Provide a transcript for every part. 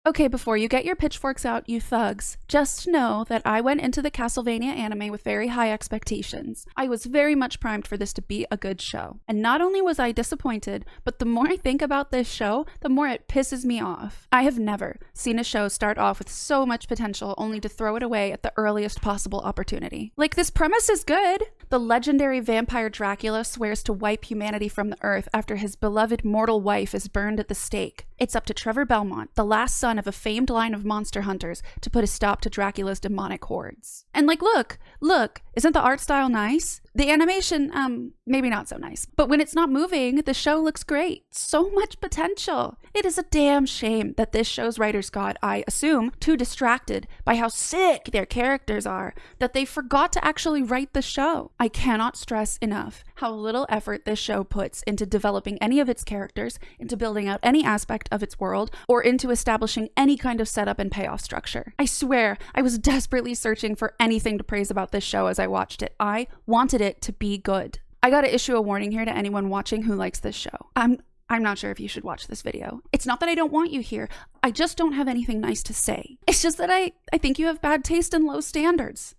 Okay, before you get your pitchforks out, you thugs, just know that I went into the Castlevania anime with very high expectations. I was very much primed for this to be a good show. And not only was I disappointed, but the more I think about this show, the more it pisses me off. I have never seen a show start off with so much potential only to throw it away at the earliest possible opportunity. Like, this premise is good. The legendary vampire Dracula swears to wipe humanity from the earth after his beloved mortal wife is burned at the stake. It's up to Trevor Belmont, the last son of a famed line of monster hunters, to put a stop to Dracula's demonic hordes. And like, look, isn't the art style nice? The animation, maybe not so nice. But when it's not moving, the show looks great. So much potential. It is a damn shame that this show's writers got, I assume, too distracted by how sick their characters are, that they forgot to actually write the show. I cannot stress enough how little effort this show puts into developing any of its characters, into building out any aspect of its world, or into establishing any kind of setup and payoff structure. I swear, I was desperately searching for anything to praise about this show as I watched it. I wanted it to be good. I gotta issue a warning here to anyone watching who likes this show. I'm not sure if you should watch this video. It's not that I don't want you here. I just don't have anything nice to say. It's just that I think you have bad taste and low standards.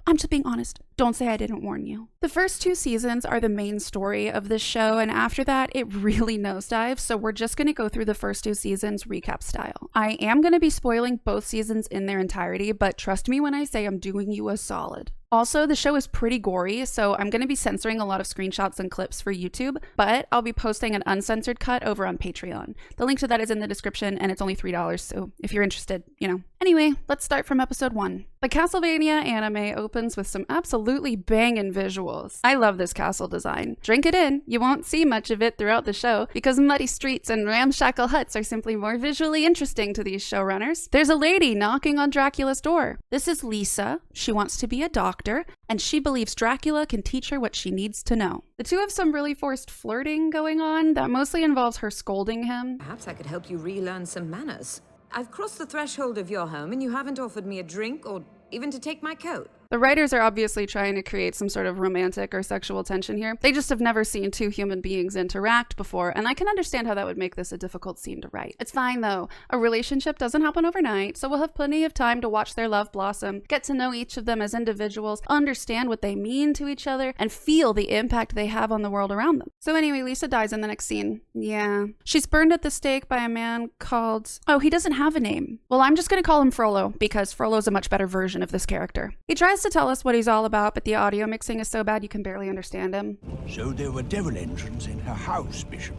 I'm just being honest. Don't say I didn't warn you. The first 2 seasons are the main story of this show, and after that, it really nosedives, so we're just going to go through the first 2 seasons recap style. I am going to be spoiling both seasons in their entirety, but trust me when I say I'm doing you a solid. Also, the show is pretty gory, so I'm going to be censoring a lot of screenshots and clips for YouTube, but I'll be posting an uncensored cut over on Patreon. The link to that is in the description, and it's only $3, so if you're interested, you know. Anyway, let's start from episode 1. The Castlevania anime opens with some absolutely banging visuals. I love this castle design. Drink it in, you won't see much of it throughout the show, because muddy streets and ramshackle huts are simply more visually interesting to these showrunners. There's a lady knocking on Dracula's door. This is Lisa. She wants to be a doctor, and she believes Dracula can teach her what she needs to know. The two have some really forced flirting going on that mostly involves her scolding him. Perhaps I could help you relearn some manners. I've crossed the threshold of your home and you haven't offered me a drink or even to take my coat. The writers are obviously trying to create some sort of romantic or sexual tension here. They just have never seen 2 human beings interact before, and I can understand how that would make this a difficult scene to write. It's fine though. A relationship doesn't happen overnight, so we'll have plenty of time to watch their love blossom, get to know each of them as individuals, understand what they mean to each other, and feel the impact they have on the world around them. So anyway, Lisa dies in the next scene. Yeah. She's burned at the stake by a man called... Oh, he doesn't have a name. Well, I'm just gonna call him Frollo, because Frollo's a much better version of this character. He tries to tell us what he's all about, but the audio mixing is so bad you can barely understand him. So there were devil engines in her house, Bishop.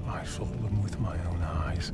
I saw them with my own eyes.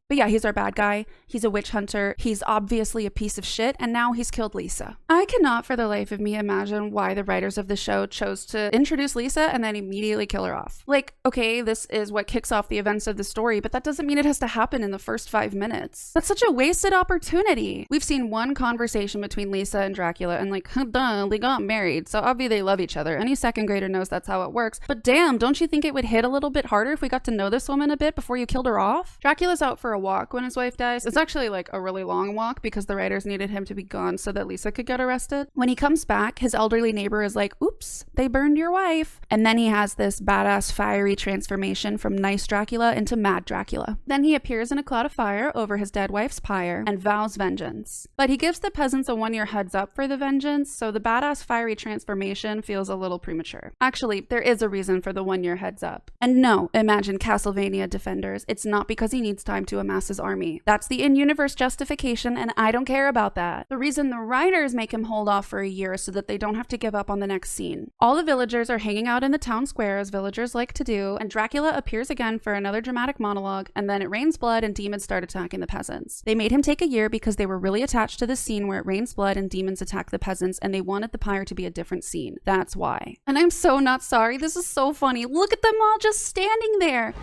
But yeah, he's our bad guy. He's a witch hunter. He's obviously a piece of shit, and now he's killed Lisa. I cannot for the life of me imagine why the writers of the show chose to introduce Lisa and then immediately kill her off. Like, okay, this is what kicks off the events of the story, but that doesn't mean it has to happen in the first 5 minutes. That's such a wasted opportunity. We've seen one conversation between Lisa and Dracula, and like, duh, they got married, so obviously they love each other. Any second grader knows that's how it works. But damn, don't you think it would hit a little bit harder if we got to know this woman a bit before you killed her off? Dracula's out for a walk when his wife dies. It's actually like a really long walk because the writers needed him to be gone so that Lisa could get arrested. When he comes back, his elderly neighbor is like, oops, they burned your wife. And then he has this badass fiery transformation from nice Dracula into mad Dracula. Then he appears in a cloud of fire over his dead wife's pyre and vows vengeance. But he gives the peasants a 1-year heads up for the vengeance, so the badass fiery transformation feels a little premature. Actually, there is a reason for the 1-year heads up. And no, imagine Castlevania defenders, it's not because he needs time to amass his army. That's the in-universe justification, and I don't care about that. The reason the writers make him hold off for a year is so that they don't have to give up on the next scene. All the villagers are hanging out in the town square as villagers like to do, and Dracula appears again for another dramatic monologue, and then it rains blood and demons start attacking the peasants. They made him take a year because they were really attached to the scene where it rains blood and demons attack the peasants, and they wanted the pyre to be a different scene. That's why. And I'm so not sorry. This is so funny. Look at them all just standing there.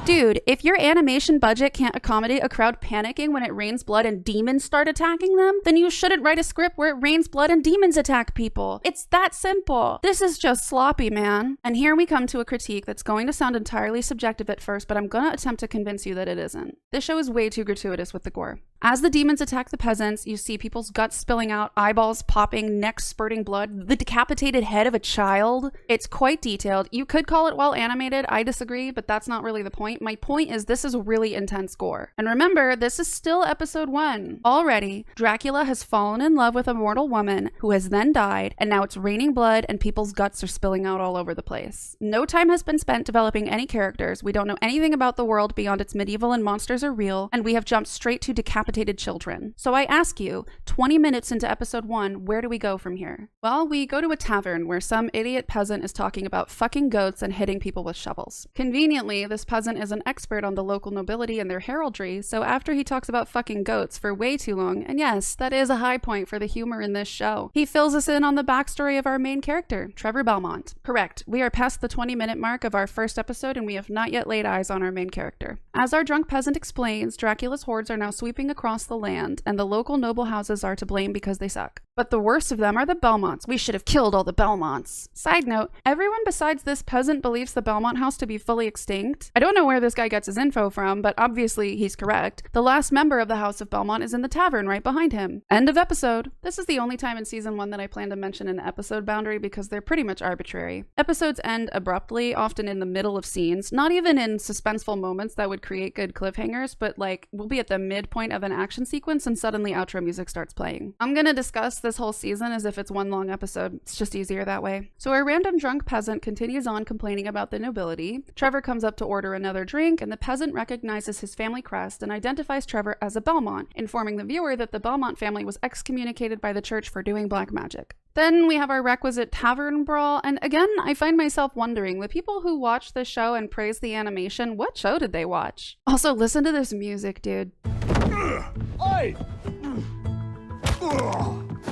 Dude, if your animation budget can't accommodate a crowd panicking when it rains blood and demons start attacking them, then you shouldn't write a script where it rains blood and demons attack people. It's that simple. This is just sloppy, man. And here we come to a critique that's going to sound entirely subjective at first, but I'm gonna attempt to convince you that it isn't. This show is way too gratuitous with the gore. As the demons attack the peasants, you see people's guts spilling out, eyeballs popping, necks spurting blood, the decapitated head of a child. It's quite detailed. You could call it well animated. I disagree, but that's not really the point. My point is this is really intense gore. And remember, this is still episode 1. Already, Dracula has fallen in love with a mortal woman who has then died, and now it's raining blood and people's guts are spilling out all over the place. No time has been spent developing any characters. We don't know anything about the world beyond its medieval and monsters are real, and we have jumped straight to decapitated children. So I ask you, 20 minutes into episode 1, where do we go from here? Well, we go to a tavern where some idiot peasant is talking about fucking goats and hitting people with shovels. Conveniently, this peasant is an expert on the local nobility and their heraldry, so after he talks about fucking goats for way too long, and yes, that is a high point for the humor in this show, he fills us in on the backstory of our main character, Trevor Belmont. Correct, we are past the 20-minute mark of our first episode and we have not yet laid eyes on our main character. As our drunk peasant explains, Dracula's hordes are now sweeping across the land, and the local noble houses are to blame because they suck. But the worst of them are the Belmonts. We should have killed all the Belmonts. Side note, everyone besides this peasant believes the Belmont house to be fully extinct. I don't know where this guy gets his info from, but obviously he's correct. The last member of the House of Belmont is in the tavern right behind him. End of episode. This is the only time in season 1 that I plan to mention an episode boundary because they're pretty much arbitrary. Episodes end abruptly, often in the middle of scenes, not even in suspenseful moments that would create good cliffhangers, but like we'll be at the midpoint of an action sequence and suddenly outro music starts playing. I'm gonna discuss this whole season as if it's one long episode. It's just easier that way. So our random drunk peasant continues on complaining about the nobility. Trevor comes up to order another drink, and the peasant recognizes his family crest and identifies Trevor as a Belmont, informing the viewer that the Belmont family was excommunicated by the church for doing black magic. Then we have our requisite tavern brawl, and again, I find myself wondering, the people who watch this show and praise the animation, what show did they watch? Also, listen to this music, dude. Oi!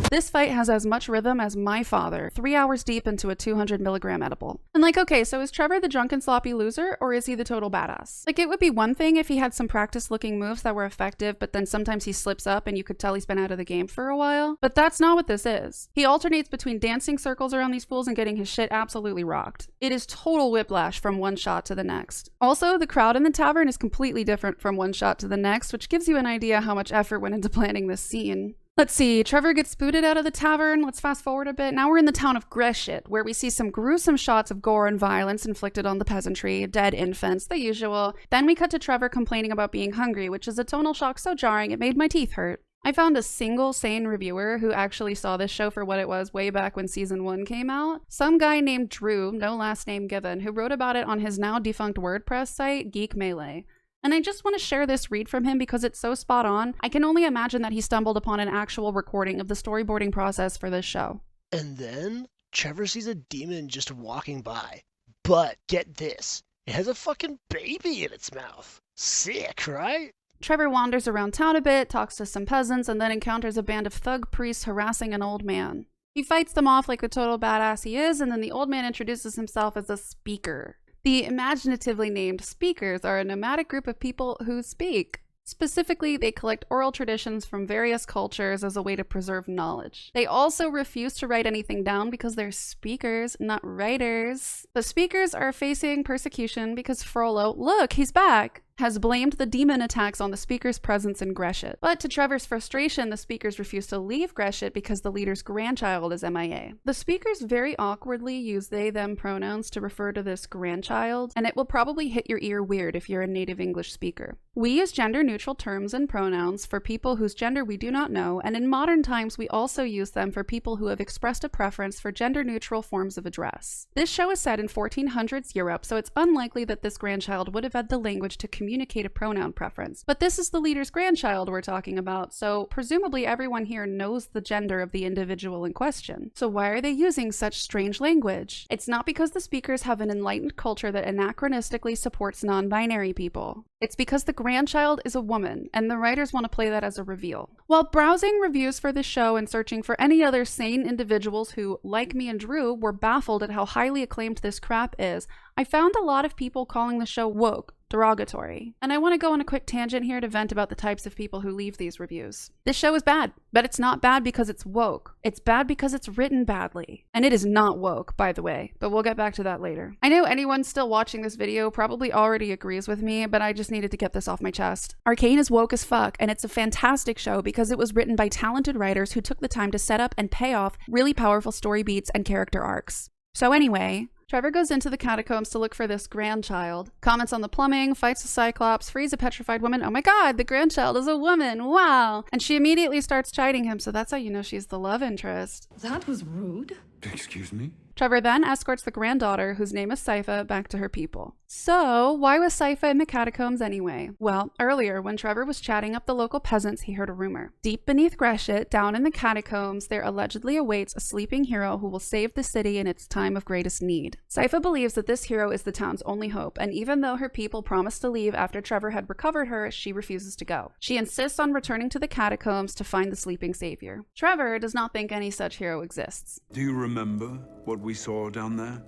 This fight has as much rhythm as my father, 3 hours deep into a 200 milligram edible. And like, okay, so is Trevor the drunken sloppy loser, or is he the total badass? Like, it would be one thing if he had some practice looking moves that were effective, but then sometimes he slips up and you could tell he's been out of the game for a while. But that's not what this is. He alternates between dancing circles around these fools and getting his shit absolutely rocked. It is total whiplash from one shot to the next. Also, the crowd in the tavern is completely different from one shot to the next, which gives you an idea how much effort went into planning this scene. Let's see, Trevor gets booted out of the tavern. Let's fast forward a bit. Now we're in the town of Greshit, where we see some gruesome shots of gore and violence inflicted on the peasantry, dead infants, the usual. Then we cut to Trevor complaining about being hungry, which is a tonal shock so jarring it made my teeth hurt. I found a single sane reviewer who actually saw this show for what it was way back when season 1 came out. Some guy named Drew, no last name given, who wrote about it on his now defunct WordPress site, Geek Melee. And I just want to share this read from him because it's so spot on. I can only imagine that he stumbled upon an actual recording of the storyboarding process for this show. And then Trevor sees a demon just walking by. But get this, it has a fucking baby in its mouth. Sick, right? Trevor wanders around town a bit, talks to some peasants, and then encounters a band of thug priests harassing an old man. He fights them off like the total badass he is, and then the old man introduces himself as a speaker. The imaginatively named speakers are a nomadic group of people who speak. Specifically, they collect oral traditions from various cultures as a way to preserve knowledge. They also refuse to write anything down because they're speakers, not writers. The speakers are facing persecution because Frollo, look, he's back, has blamed the demon attacks on the speaker's presence in Greshit. But to Trevor's frustration, the speakers refuse to leave Greshit because the leader's grandchild is MIA. The speakers very awkwardly use they/them pronouns to refer to this grandchild, and it will probably hit your ear weird if you're a native English speaker. We use gender-neutral terms and pronouns for people whose gender we do not know, and in modern times we also use them for people who have expressed a preference for gender-neutral forms of address. This show is set in 1400s Europe, so it's unlikely that this grandchild would have had the language to communicate a pronoun preference. But this is the leader's grandchild we're talking about, so presumably everyone here knows the gender of the individual in question. So why are they using such strange language? It's not because the speakers have an enlightened culture that anachronistically supports non-binary people. It's because the grandchild is a woman, and the writers want to play that as a reveal. While browsing reviews for the show and searching for any other sane individuals who, like me and Drew, were baffled at how highly acclaimed this crap is, I found a lot of people calling the show woke. derogatory. And I want to go on a quick tangent here to vent about the types of people who leave these reviews. This show is bad, but it's not bad because it's woke. It's bad because it's written badly. And it is not woke, by the way, but we'll get back to that later. I know anyone still watching this video probably already agrees with me, but I just needed to get this off my chest. Arcane is woke as fuck, and it's a fantastic show because it was written by talented writers who took the time to set up and pay off really powerful story beats and character arcs. So anyway, Trevor goes into the catacombs to look for this grandchild, comments on the plumbing, fights a cyclops, frees a petrified woman. Oh my god, the grandchild is a woman, wow! And she immediately starts chiding him, so that's how you know she's the love interest. That was rude. Excuse me? Trevor then escorts the granddaughter, whose name is Sypha, back to her people. So, why was Sypha in the catacombs anyway? Well, earlier, when Trevor was chatting up the local peasants, he heard a rumor. Deep beneath Greshit, down in the catacombs, there allegedly awaits a sleeping hero who will save the city in its time of greatest need. Sypha believes that this hero is the town's only hope, and even though her people promised to leave after Trevor had recovered her, she refuses to go. She insists on returning to the catacombs to find the sleeping savior. Trevor does not think any such hero exists. Do you remember what we saw down there?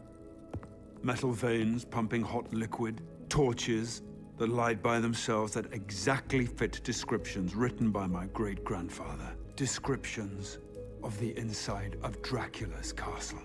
Metal veins pumping hot liquid, torches that light by themselves that exactly fit descriptions written by my great-grandfather. Descriptions of the inside of Dracula's castle.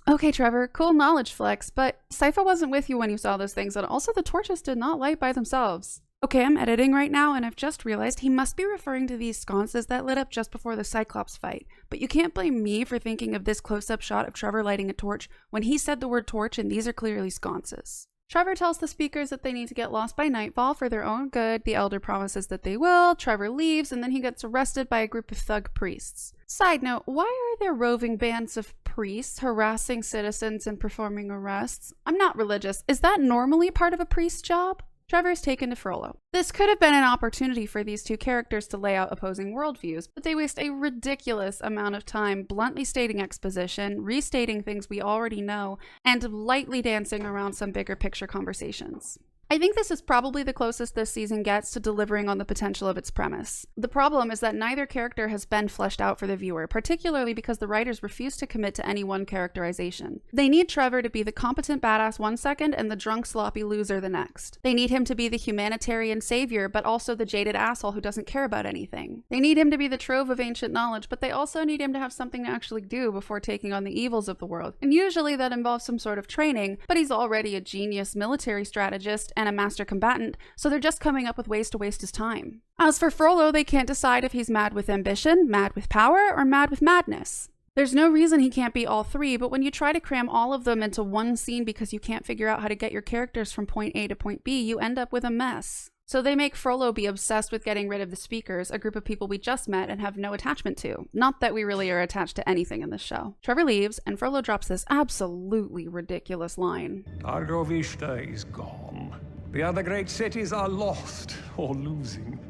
Okay, Trevor, cool knowledge flex, but Sypha wasn't with you when you saw those things, and also the torches did not light by themselves. Okay, I'm editing right now, and I've just realized he must be referring to these sconces that lit up just before the Cyclops fight. But you can't blame me for thinking of this close-up shot of Trevor lighting a torch when he said the word torch, and these are clearly sconces. Trevor tells the speakers that they need to get lost by nightfall for their own good. The elder promises that they will. Trevor leaves, and then he gets arrested by a group of thug priests. Side note, why are there roving bands of priests harassing citizens and performing arrests? I'm not religious. Is that normally part of a priest's job? Trevor is taken to Frollo. This could have been an opportunity for these two characters to lay out opposing worldviews, but they waste a ridiculous amount of time bluntly stating exposition, restating things we already know, and lightly dancing around some bigger picture conversations. I think this is probably the closest this season gets to delivering on the potential of its premise. The problem is that neither character has been fleshed out for the viewer, particularly because the writers refuse to commit to any one characterization. They need Trevor to be the competent badass one second and the drunk sloppy loser the next. They need him to be the humanitarian savior, but also the jaded asshole who doesn't care about anything. They need him to be the trove of ancient knowledge, but they also need him to have something to actually do before taking on the evils of the world. And usually that involves some sort of training, but he's already a genius military strategist and a master combatant, so they're just coming up with ways to waste his time. As for Frollo, they can't decide if he's mad with ambition, mad with power, or mad with madness. There's no reason he can't be all three, but when you try to cram all of them into one scene because you can't figure out how to get your characters from point A to point B, you end up with a mess. So they make Frollo be obsessed with getting rid of the speakers, a group of people we just met and have no attachment to. Not that we really are attached to anything in this show. Trevor leaves, and Frollo drops this absolutely ridiculous line. Argovista is gone. The other great cities are lost or losing.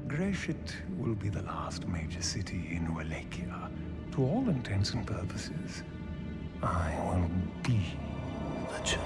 Greshit will be the last major city in Wallachia. To all intents and purposes, I will be the church.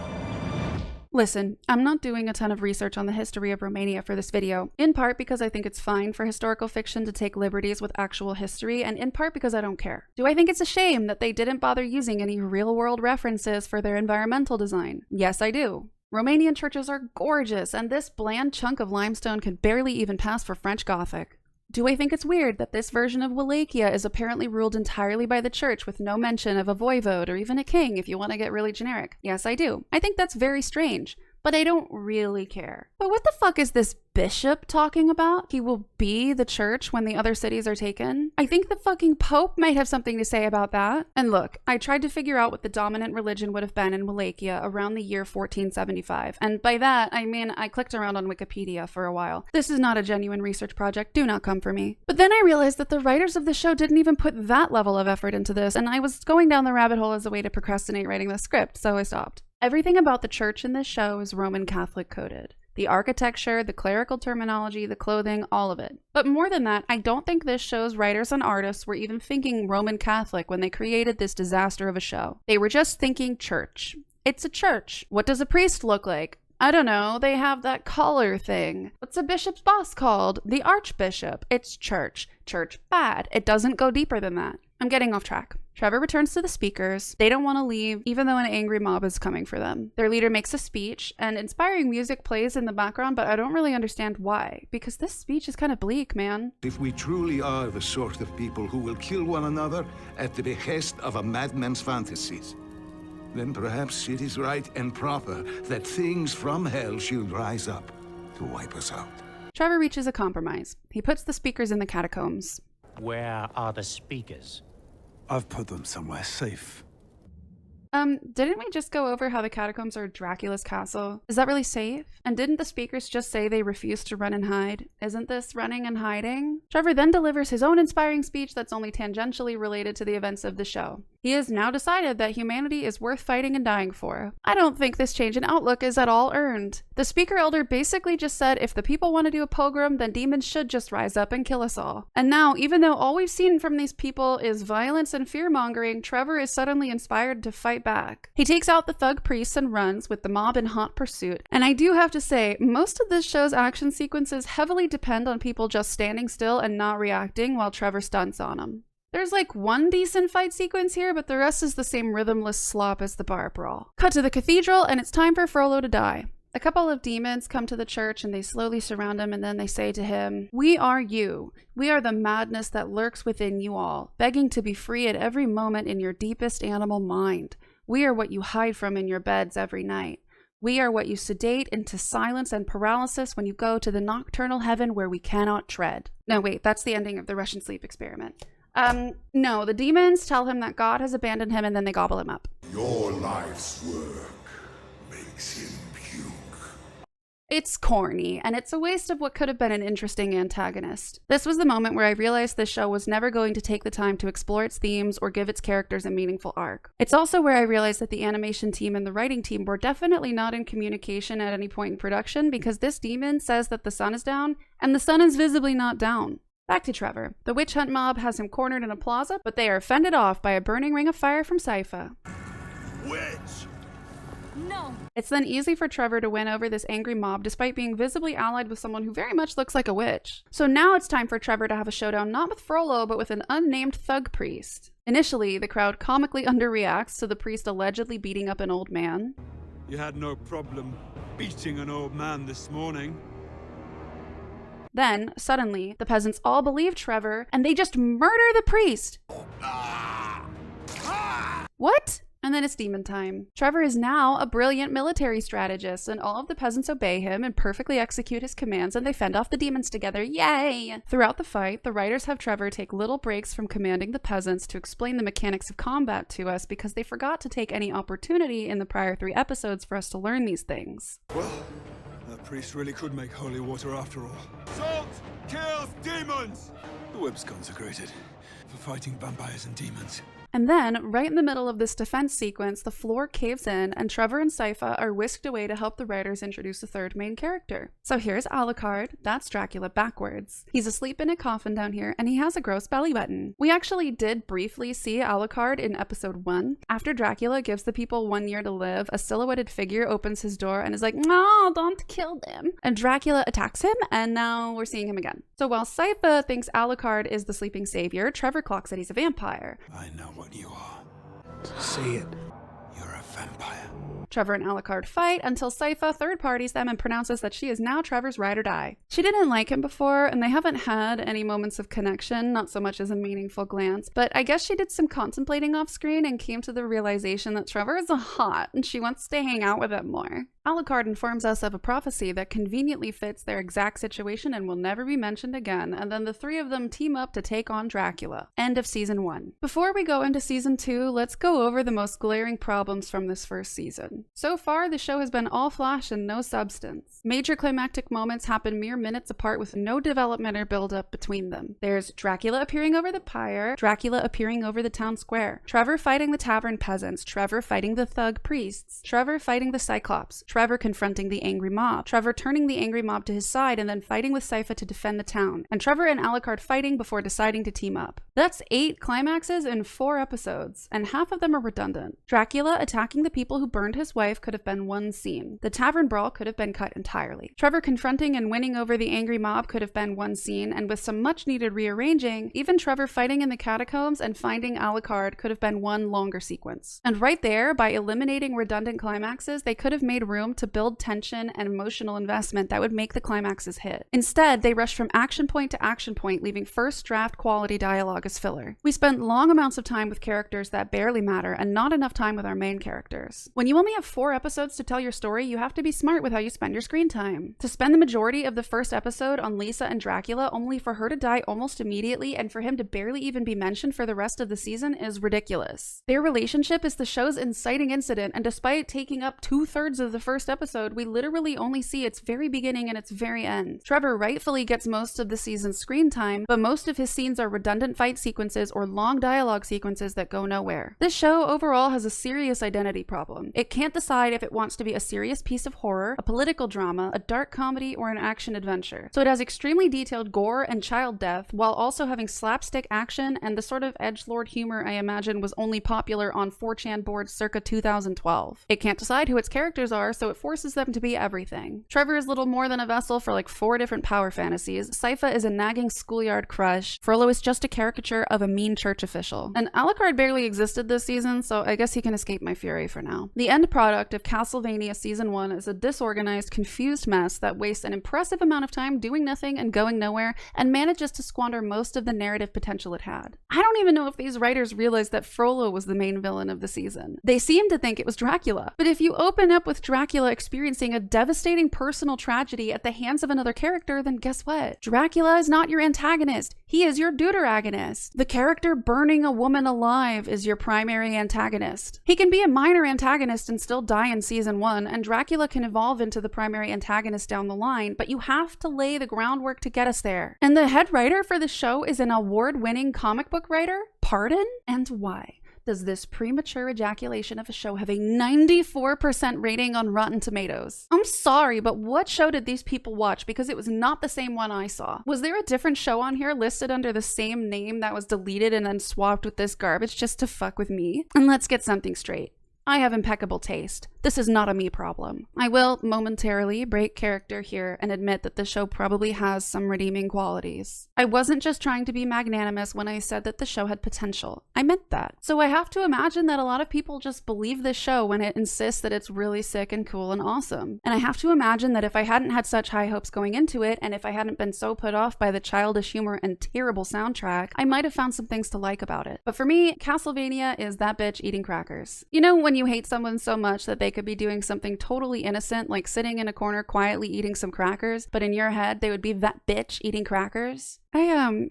Listen, I'm not doing a ton of research on the history of Romania for this video, in part because I think it's fine for historical fiction to take liberties with actual history, and in part because I don't care. Do I think it's a shame that they didn't bother using any real-world references for their environmental design? Yes, I do. Romanian churches are gorgeous, and this bland chunk of limestone could barely even pass for French Gothic. Do I think it's weird that this version of Wallachia is apparently ruled entirely by the church with no mention of a voivode or even a king if you want to get really generic? Yes, I do. I think that's very strange, but I don't really care. But what the fuck is this bishop talking about? He will be the church when the other cities are taken? I think the fucking Pope might have something to say about that. And look, I tried to figure out what the dominant religion would have been in Wallachia around the year 1475. And by that, I mean I clicked around on Wikipedia for a while. This is not a genuine research project. Do not come for me. But then I realized that the writers of the show didn't even put that level of effort into this, and I was going down the rabbit hole as a way to procrastinate writing the script, so I stopped. Everything about the church in this show is Roman Catholic coded. The architecture, the clerical terminology, the clothing, all of it. But more than that, I don't think this show's writers and artists were even thinking Roman Catholic when they created this disaster of a show. They were just thinking church. It's a church. What does a priest look like? I don't know, they have that collar thing. What's a bishop's boss called? The archbishop. It's church. Church bad. It doesn't go deeper than that. I'm getting off track. Trevor returns to the speakers. They don't want to leave, even though an angry mob is coming for them. Their leader makes a speech, and inspiring music plays in the background, but I don't really understand why, because this speech is kind of bleak, man. If we truly are the sort of people who will kill one another at the behest of a madman's fantasies, then perhaps it is right and proper that things from hell should rise up to wipe us out. Trevor reaches a compromise. He puts the speakers in the catacombs. Where are the speakers? I've put them somewhere safe. Didn't we just go over how the catacombs are Dracula's castle? Is that really safe? And didn't the speakers just say they refused to run and hide? Isn't this running and hiding? Trevor then delivers his own inspiring speech that's only tangentially related to the events of the show. He has now decided that humanity is worth fighting and dying for. I don't think this change in outlook is at all earned. The speaker elder basically just said if the people want to do a pogrom, then demons should just rise up and kill us all. And now, even though all we've seen from these people is violence and fear-mongering, Trevor is suddenly inspired to fight back. He takes out the thug priests and runs with the mob in hot pursuit. And I do have to say, most of this show's action sequences heavily depend on people just standing still and not reacting while Trevor stunts on them. There's like one decent fight sequence here, but the rest is the same rhythmless slop as the bar brawl. Cut to the cathedral, and it's time for Frollo to die. A couple of demons come to the church and they slowly surround him, and then they say to him, "We are you. We are the madness that lurks within you all, begging to be free at every moment in your deepest animal mind. We are what you hide from in your beds every night. We are what you sedate into silence and paralysis when you go to the nocturnal heaven where we cannot tread." No, wait, that's the ending of the Russian sleep experiment. No, the demons tell him that God has abandoned him, and then they gobble him up. Your life's work makes him puke. It's corny, and it's a waste of what could have been an interesting antagonist. This was the moment where I realized this show was never going to take the time to explore its themes or give its characters a meaningful arc. It's also where I realized that the animation team and the writing team were definitely not in communication at any point in production, because this demon says that the sun is down, and the sun is visibly not down. Back to Trevor. The witch hunt mob has him cornered in a plaza, but they are fended off by a burning ring of fire from Sypha. Witch! No. It's then easy for Trevor to win over this angry mob despite being visibly allied with someone who very much looks like a witch. So now it's time for Trevor to have a showdown not with Frollo, but with an unnamed thug priest. Initially, the crowd comically underreacts to the priest allegedly beating up an old man. You had no problem beating an old man this morning. Then, suddenly, the peasants all believe Trevor, and they just murder the priest! What? And then it's demon time. Trevor is now a brilliant military strategist, and all of the peasants obey him and perfectly execute his commands, and they fend off the demons together. Yay! Throughout the fight, the writers have Trevor take little breaks from commanding the peasants to explain the mechanics of combat to us, because they forgot to take any opportunity in the prior 3 episodes for us to learn these things. Well, that priest really could make holy water after all. Salt kills demons! The whip's consecrated for fighting vampires and demons. And then, right in the middle of this defense sequence, the floor caves in, and Trevor and Sypha are whisked away to help the writers introduce the third main character. So here's Alucard, that's Dracula backwards. He's asleep in a coffin down here, and he has a gross belly button. We actually did briefly see Alucard in episode 1. After Dracula gives the people 1 year to live, a silhouetted figure opens his door and is like, "No, don't kill them." And Dracula attacks him, and now we're seeing him again. So while Sypha thinks Alucard is the sleeping savior, Trevor clocks that he's a vampire. I know what you are. Say it. You're a vampire. Trevor and Alucard fight until Sypha third parties them and pronounces that she is now Trevor's ride or die. She didn't like him before, and they haven't had any moments of connection, not so much as a meaningful glance, but I guess she did some contemplating off screen and came to the realization that Trevor is a hot and she wants to hang out with him more. Alucard informs us of a prophecy that conveniently fits their exact situation and will never be mentioned again, and then the 3 of them team up to take on Dracula. End of season 1. Before we go into season 2, let's go over the most glaring problems from this first season. So far, the show has been all flash and no substance. Major climactic moments happen mere minutes apart with no development or build-up between them. There's Dracula appearing over the pyre, Dracula appearing over the town square, Trevor fighting the tavern peasants, Trevor fighting the thug priests, Trevor fighting the Cyclops, Trevor confronting the angry mob, Trevor turning the angry mob to his side and then fighting with Sypha to defend the town, and Trevor and Alucard fighting before deciding to team up. That's 8 climaxes in 4 episodes, and half of them are redundant. Dracula attacking the people who burned him his wife could have been one scene. The tavern brawl could have been cut entirely. Trevor confronting and winning over the angry mob could have been one scene, and with some much needed rearranging, even Trevor fighting in the catacombs and finding Alucard could have been one longer sequence. And right there, by eliminating redundant climaxes, they could have made room to build tension and emotional investment that would make the climaxes hit. Instead, they rushed from action point to action point, leaving first draft quality dialogue as filler. We spent long amounts of time with characters that barely matter and not enough time with our main characters. When you only have 4 episodes to tell your story, you have to be smart with how you spend your screen time. To spend the majority of the first episode on Lisa and Dracula only for her to die almost immediately and for him to barely even be mentioned for the rest of the season is ridiculous. Their relationship is the show's inciting incident, and despite taking up 2/3 of the first episode, we literally only see its very beginning and its very end. Trevor rightfully gets most of the season's screen time, but most of his scenes are redundant fight sequences or long dialogue sequences that go nowhere. This show overall has a serious identity problem. It can't decide if it wants to be a serious piece of horror, a political drama, a dark comedy, or an action adventure. So it has extremely detailed gore and child death, while also having slapstick action and the sort of edgelord humor I imagine was only popular on 4chan boards circa 2012. It can't decide who its characters are, so it forces them to be everything. Trevor is little more than a vessel for like 4 different power fantasies. Sypha is a nagging schoolyard crush. Frollo is just a caricature of a mean church official. And Alucard barely existed this season, so I guess he can escape my fury for now. The end product of Castlevania Season 1 is a disorganized, confused mess that wastes an impressive amount of time doing nothing and going nowhere, and manages to squander most of the narrative potential it had. I don't even know if these writers realized that Frollo was the main villain of the season. They seem to think it was Dracula. But if you open up with Dracula experiencing a devastating personal tragedy at the hands of another character, then guess what? Dracula is not your antagonist. He is your deuteragonist. The character burning a woman alive is your primary antagonist. He can be a minor antagonist and still die in Season 1, and Dracula can evolve into the primary antagonist down the line, but you have to lay the groundwork to get us there. And the head writer for the show is an award-winning comic book writer? Pardon? And why does this premature ejaculation of a show have a 94% rating on Rotten Tomatoes? I'm sorry, but what show did these people watch? Because it was not the same one I saw. Was there a different show on here listed under the same name that was deleted and then swapped with this garbage just to fuck with me? And let's get something straight. I have impeccable taste. This is not a me problem. I will momentarily break character here and admit that the show probably has some redeeming qualities. I wasn't just trying to be magnanimous when I said that the show had potential. I meant that. So I have to imagine that a lot of people just believe this show when it insists that it's really sick and cool and awesome. And I have to imagine that if I hadn't had such high hopes going into it, and if I hadn't been so put off by the childish humor and terrible soundtrack, I might have found some things to like about it. But for me, Castlevania is that bitch eating crackers. You know when you hate someone so much that they could be doing something totally innocent, like sitting in a corner quietly eating some crackers, but in your head they would be that bitch eating crackers? I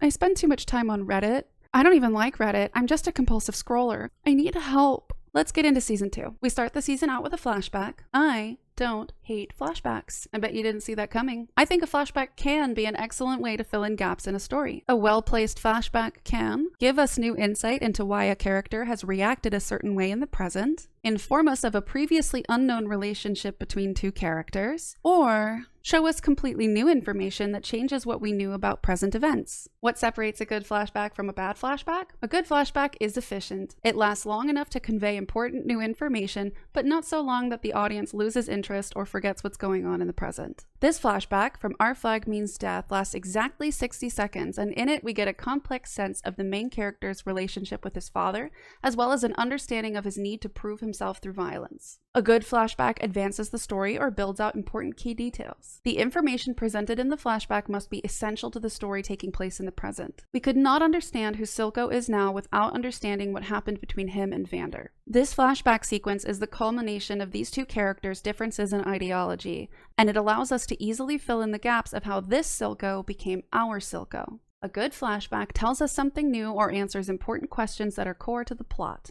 spend too much time on Reddit. I don't even like Reddit. I'm just a compulsive scroller. I need help. Let's get into Season 2. We start the season out with a flashback. I don't hate flashbacks. I bet you didn't see that coming. I think a flashback can be an excellent way to fill in gaps in a story. A well-placed flashback can give us new insight into why a character has reacted a certain way in the present, inform us of a previously unknown relationship between 2 characters, or show us completely new information that changes what we knew about present events. What separates a good flashback from a bad flashback? A good flashback is efficient. It lasts long enough to convey important new information, but not so long that the audience loses interest or forgets what's going on in the present. This flashback from Our Flag Means Death lasts exactly 60 seconds, and in it we get a complex sense of the main character's relationship with his father, as well as an understanding of his need to prove himself through violence. A good flashback advances the story or builds out important key details. The information presented in the flashback must be essential to the story taking place in the present. We could not understand who Silco is now without understanding what happened between him and Vander. This flashback sequence is the culmination of these 2 characters' differences in ideology, and it allows us to easily fill in the gaps of how this Silco became our Silco. A good flashback tells us something new or answers important questions that are core to the plot.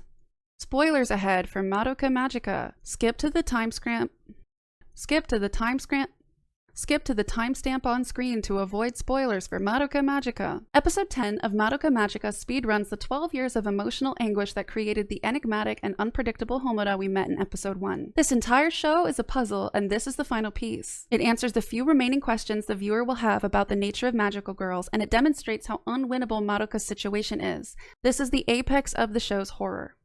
Spoilers ahead for Madoka Magica. Skip to the timestamp on screen to avoid spoilers for Madoka Magica. Episode 10 of Madoka Magica speedruns the 12 years of emotional anguish that created the enigmatic and unpredictable Homoda we met in Episode 1. This entire show is a puzzle, and this is the final piece. It answers the few remaining questions the viewer will have about the nature of magical girls, and it demonstrates how unwinnable Madoka's situation is. This is the apex of the show's horror.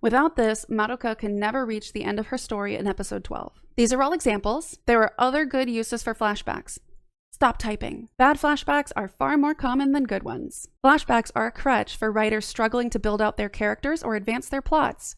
Without this, Madoka can never reach the end of her story in episode 12. These are all examples. There are other good uses for flashbacks. Stop typing. Bad flashbacks are far more common than good ones. Flashbacks are a crutch for writers struggling to build out their characters or advance their plots.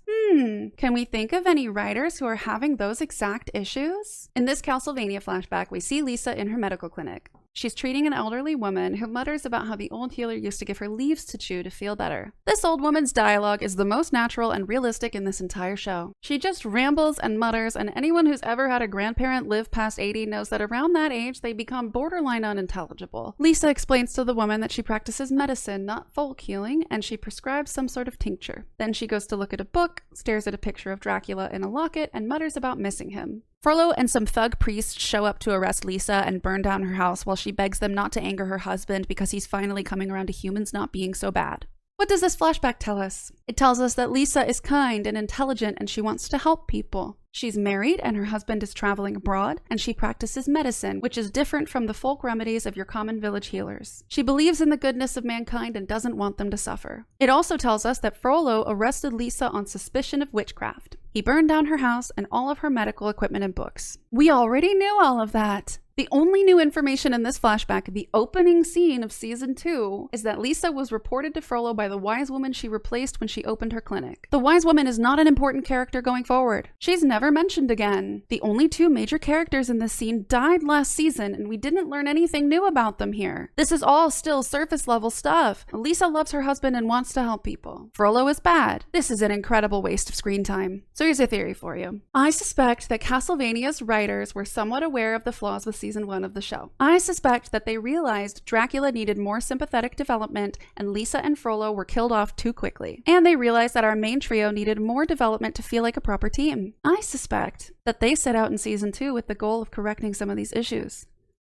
Can we think of any writers who are having those exact issues? In this Castlevania flashback, we see Lisa in her medical clinic. She's treating an elderly woman who mutters about how the old healer used to give her leaves to chew to feel better. This old woman's dialogue is the most natural and realistic in this entire show. She just rambles and mutters, and anyone who's ever had a grandparent live past 80 knows that around that age they become borderline unintelligible. Lisa explains to the woman that she practices medicine, not folk healing, and she prescribes some sort of tincture. Then she goes to look at a book, stares at a picture of Dracula in a locket, and mutters about missing him. Frollo and some thug priests show up to arrest Lisa and burn down her house while she begs them not to anger her husband because he's finally coming around to humans not being so bad. What does this flashback tell us? It tells us that Lisa is kind and intelligent and she wants to help people. She's married and her husband is traveling abroad, and she practices medicine, which is different from the folk remedies of your common village healers. She believes in the goodness of mankind and doesn't want them to suffer. It also tells us that Frollo arrested Lisa on suspicion of witchcraft. He burned down her house and all of her medical equipment and books. We already knew all of that. The only new information in this flashback, the opening scene of season 2, is that Lisa was reported to Frollo by the wise woman she replaced when she opened her clinic. The wise woman is not an important character going forward. She's never mentioned again. The only 2 major characters in this scene died last season, and we didn't learn anything new about them here. This is all still surface level stuff. Lisa loves her husband and wants to help people. Frollo is bad. This is an incredible waste of screen time. So here's a theory for you. I suspect that Castlevania's writers were somewhat aware of the flaws with season 1 of the show. I suspect that they realized Dracula needed more sympathetic development and Lisa and Frollo were killed off too quickly. And they realized that our main trio needed more development to feel like a proper team. I suspect that they set out in season 2 with the goal of correcting some of these issues.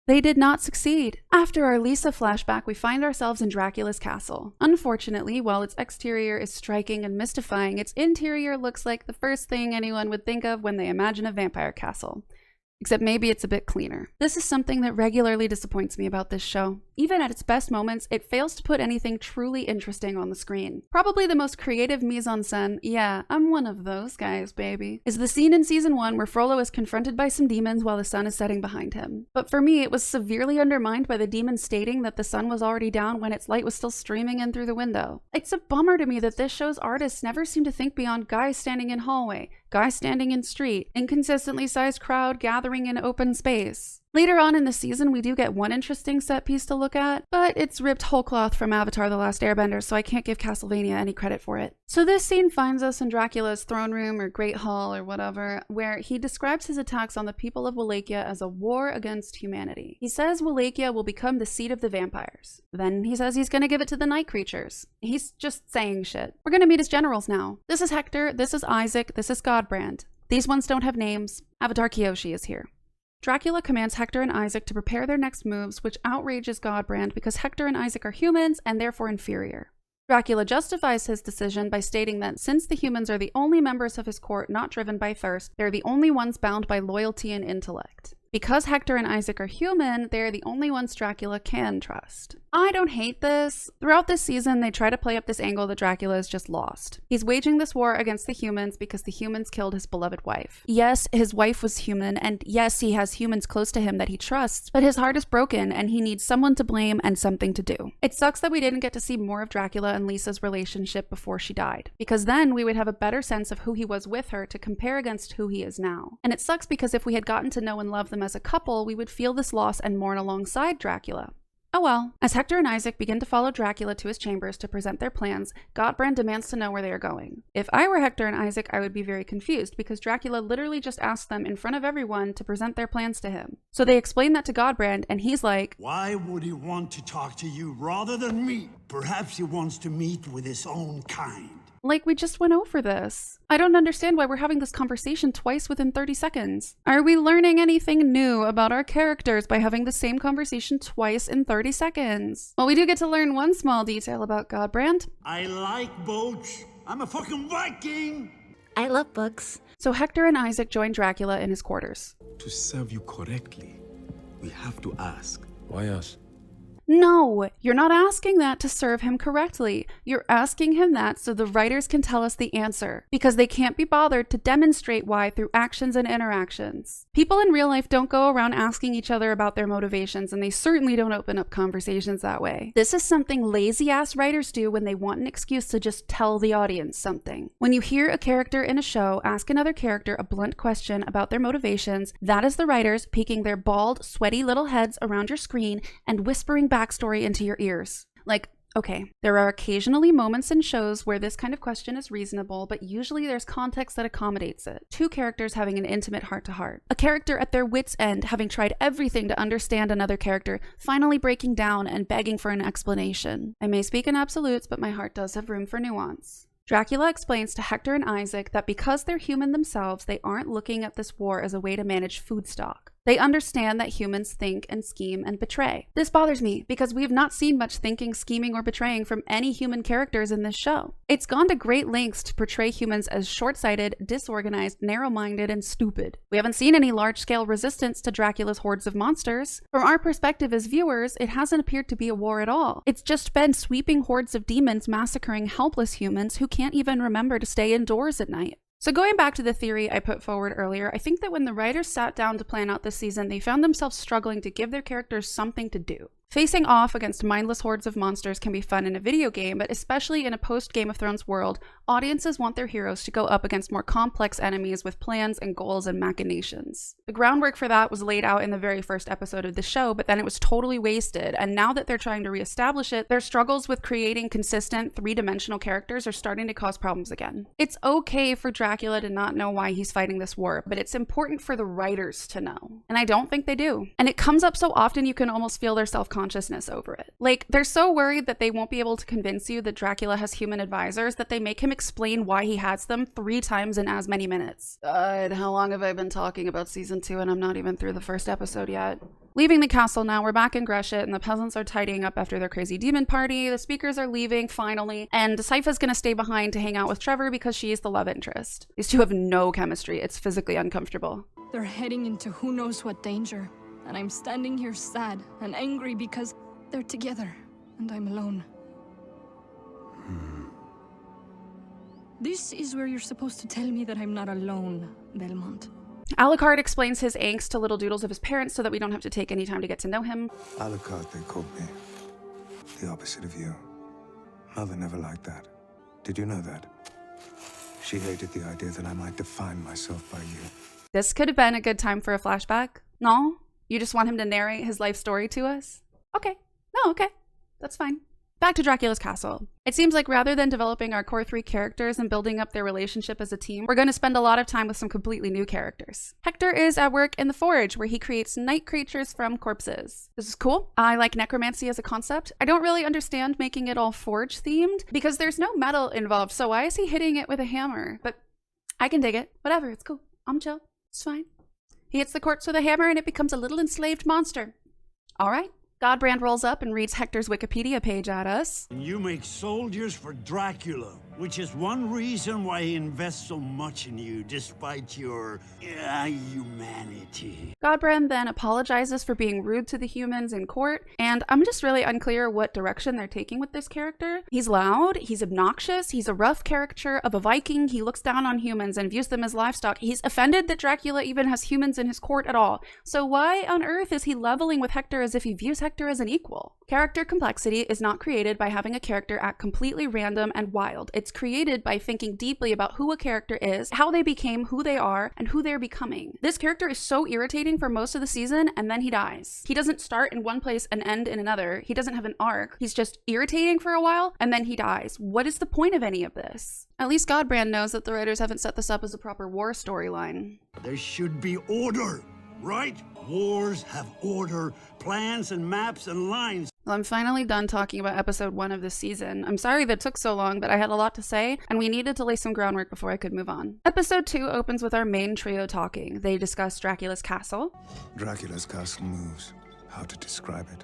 They did not succeed. After our Lisa flashback, we find ourselves in Dracula's castle. Unfortunately, while its exterior is striking and mystifying, its interior looks like the first thing anyone would think of when they imagine a vampire castle. Except maybe it's a bit cleaner. This is something that regularly disappoints me about this show. Even at its best moments, it fails to put anything truly interesting on the screen. Probably the most creative mise-en-scène, yeah, I'm one of those guys, baby, is the scene in season 1 where Frollo is confronted by some demons while the sun is setting behind him. But for me, it was severely undermined by the demons stating that the sun was already down when its light was still streaming in through the window. It's a bummer to me that this show's artists never seem to think beyond guys standing in hallway, guys standing in street, inconsistently sized crowd gathering in open space. Later on in the season, we do get one interesting set piece to look at, but it's ripped whole cloth from Avatar: The Last Airbender, so I can't give Castlevania any credit for it. So this scene finds us in Dracula's throne room or Great Hall or whatever, where he describes his attacks on the people of Wallachia as a war against humanity. He says Wallachia will become the seat of the vampires. Then he says he's gonna give it to the night creatures. He's just saying shit. We're gonna meet his generals now. This is Hector, this is Isaac, this is Godbrand. These ones don't have names. Avatar Kyoshi is here. Dracula commands Hector and Isaac to prepare their next moves, which outrages Godbrand because Hector and Isaac are humans and therefore inferior. Dracula justifies his decision by stating that since the humans are the only members of his court not driven by thirst, they're the only ones bound by loyalty and intellect. Because Hector and Isaac are human, they're the only ones Dracula can trust. I don't hate this. Throughout this season, they try to play up this angle that Dracula is just lost. He's waging this war against the humans because the humans killed his beloved wife. Yes, his wife was human, and yes, he has humans close to him that he trusts, but his heart is broken and he needs someone to blame and something to do. It sucks that we didn't get to see more of Dracula and Lisa's relationship before she died, because then we would have a better sense of who he was with her to compare against who he is now. And it sucks because if we had gotten to know and love them as a couple, we would feel this loss and mourn alongside Dracula. Oh well. As Hector and Isaac begin to follow Dracula to his chambers to present their plans, Godbrand demands to know where they are going. If I were Hector and Isaac, I would be very confused because Dracula literally just asked them in front of everyone to present their plans to him. So they explain that to Godbrand and he's like, "Why would he want to talk to you rather than me? Perhaps he wants to meet with his own kind." Like, we just went over this. I don't understand why we're having this conversation twice within 30 seconds. Are we learning anything new about our characters by having the same conversation twice in 30 seconds? Well, we do get to learn one small detail about Godbrand. "I like boats. I'm a fucking Viking." I love books. So Hector and Isaac join Dracula in his quarters. To serve you correctly, we have to ask. Why us? No, you're not asking that to serve him correctly. You're asking him that so the writers can tell us the answer, because they can't be bothered to demonstrate why through actions and interactions. People in real life don't go around asking each other about their motivations, and they certainly don't open up conversations that way. This is something lazy-ass writers do when they want an excuse to just tell the audience something. When you hear a character in a show ask another character a blunt question about their motivations, that is the writers peeking their bald, sweaty little heads around your screen and whispering backstory into your ears. Like, okay, there are occasionally moments in shows where this kind of question is reasonable, but usually there's context that accommodates it. Two characters having an intimate heart-to-heart. A character at their wits' end, having tried everything to understand another character, finally breaking down and begging for an explanation. I may speak in absolutes, but my heart does have room for nuance. Dracula explains to Hector and Isaac that because they're human themselves, they aren't looking at this war as a way to manage food stock. They understand that humans think and scheme and betray. This bothers me because we have not seen much thinking, scheming, or betraying from any human characters in this show. It's gone to great lengths to portray humans as short-sighted, disorganized, narrow-minded, and stupid. We haven't seen any large-scale resistance to Dracula's hordes of monsters. From our perspective as viewers, it hasn't appeared to be a war at all. It's just been sweeping hordes of demons massacring helpless humans who can't even remember to stay indoors at night. So going back to the theory I put forward earlier, I think that when the writers sat down to plan out this season, they found themselves struggling to give their characters something to do. Facing off against mindless hordes of monsters can be fun in a video game, but especially in a post-Game of Thrones world, audiences want their heroes to go up against more complex enemies with plans and goals and machinations. The groundwork for that was laid out in the very first episode of the show, but then it was totally wasted, and now that they're trying to reestablish it, their struggles with creating consistent, three-dimensional characters are starting to cause problems again. It's okay for Dracula to not know why he's fighting this war, but it's important for the writers to know. And I don't think they do. And it comes up so often you can almost feel their self-consciousness over it. Like, they're so worried that they won't be able to convince you that Dracula has human advisors that they make him explain why he has them 3 times in as many minutes. God, how long have I been talking about season 2 and I'm not even through the first episode yet? Leaving the castle now, we're back in Greshit and the peasants are tidying up after their crazy demon party. The speakers are leaving, finally, and Sypha's gonna stay behind to hang out with Trevor because she's the love interest. These two have no chemistry. It's physically uncomfortable. They're heading into who knows what danger, and I'm standing here sad and angry because they're together and I'm alone. This is where you're supposed to tell me that I'm not alone, Belmont. Alucard explains his angst to little doodles of his parents so that we don't have to take any time to get to know him. Alucard, they called me. The opposite of you. Mother never liked that. Did you know that? She hated the idea that I might define myself by you. This could have been a good time for a flashback. No? You just want him to narrate his life story to us? Okay. No, okay. That's fine. Back to Dracula's castle. It seems like rather than developing our core 3 characters and building up their relationship as a team, we're going to spend a lot of time with some completely new characters. Hector is at work in the forge, where he creates night creatures from corpses. This is cool. I like necromancy as a concept. I don't really understand making it all forge themed, because there's no metal involved, so why is he hitting it with a hammer? But I can dig it. Whatever, it's cool. I'm chill. It's fine. He hits the corpse with a hammer and it becomes a little enslaved monster. All right. Godbrand rolls up and reads Hector's Wikipedia page at us. You make soldiers for Dracula, which is one reason why he invests so much in you, despite your humanity. Godbrand then apologizes for being rude to the humans in court, and I'm just really unclear what direction they're taking with this character. He's loud, he's obnoxious, he's a rough caricature of a Viking, he looks down on humans and views them as livestock. He's offended that Dracula even has humans in his court at all. So why on earth is he leveling with Hector as if he views Hector as an equal? Character complexity is not created by having a character act completely random and wild. It's created by thinking deeply about who a character is, how they became who they are, and who they're becoming. This character is so irritating for most of the season, and then he dies. He doesn't start in one place and end in another. He doesn't have an arc. He's just irritating for a while, and then he dies. What is the point of any of this? At least Godbrand knows that the writers haven't set this up as a proper war storyline. There should be order, right? Wars have order, plans and maps and lines. Well, I'm finally done talking about episode 1 of this season. I'm sorry that it took so long, but I had a lot to say, and we needed to lay some groundwork before I could move on. Episode 2 opens with our main trio talking. They discuss Dracula's castle. Dracula's castle moves. How to describe it?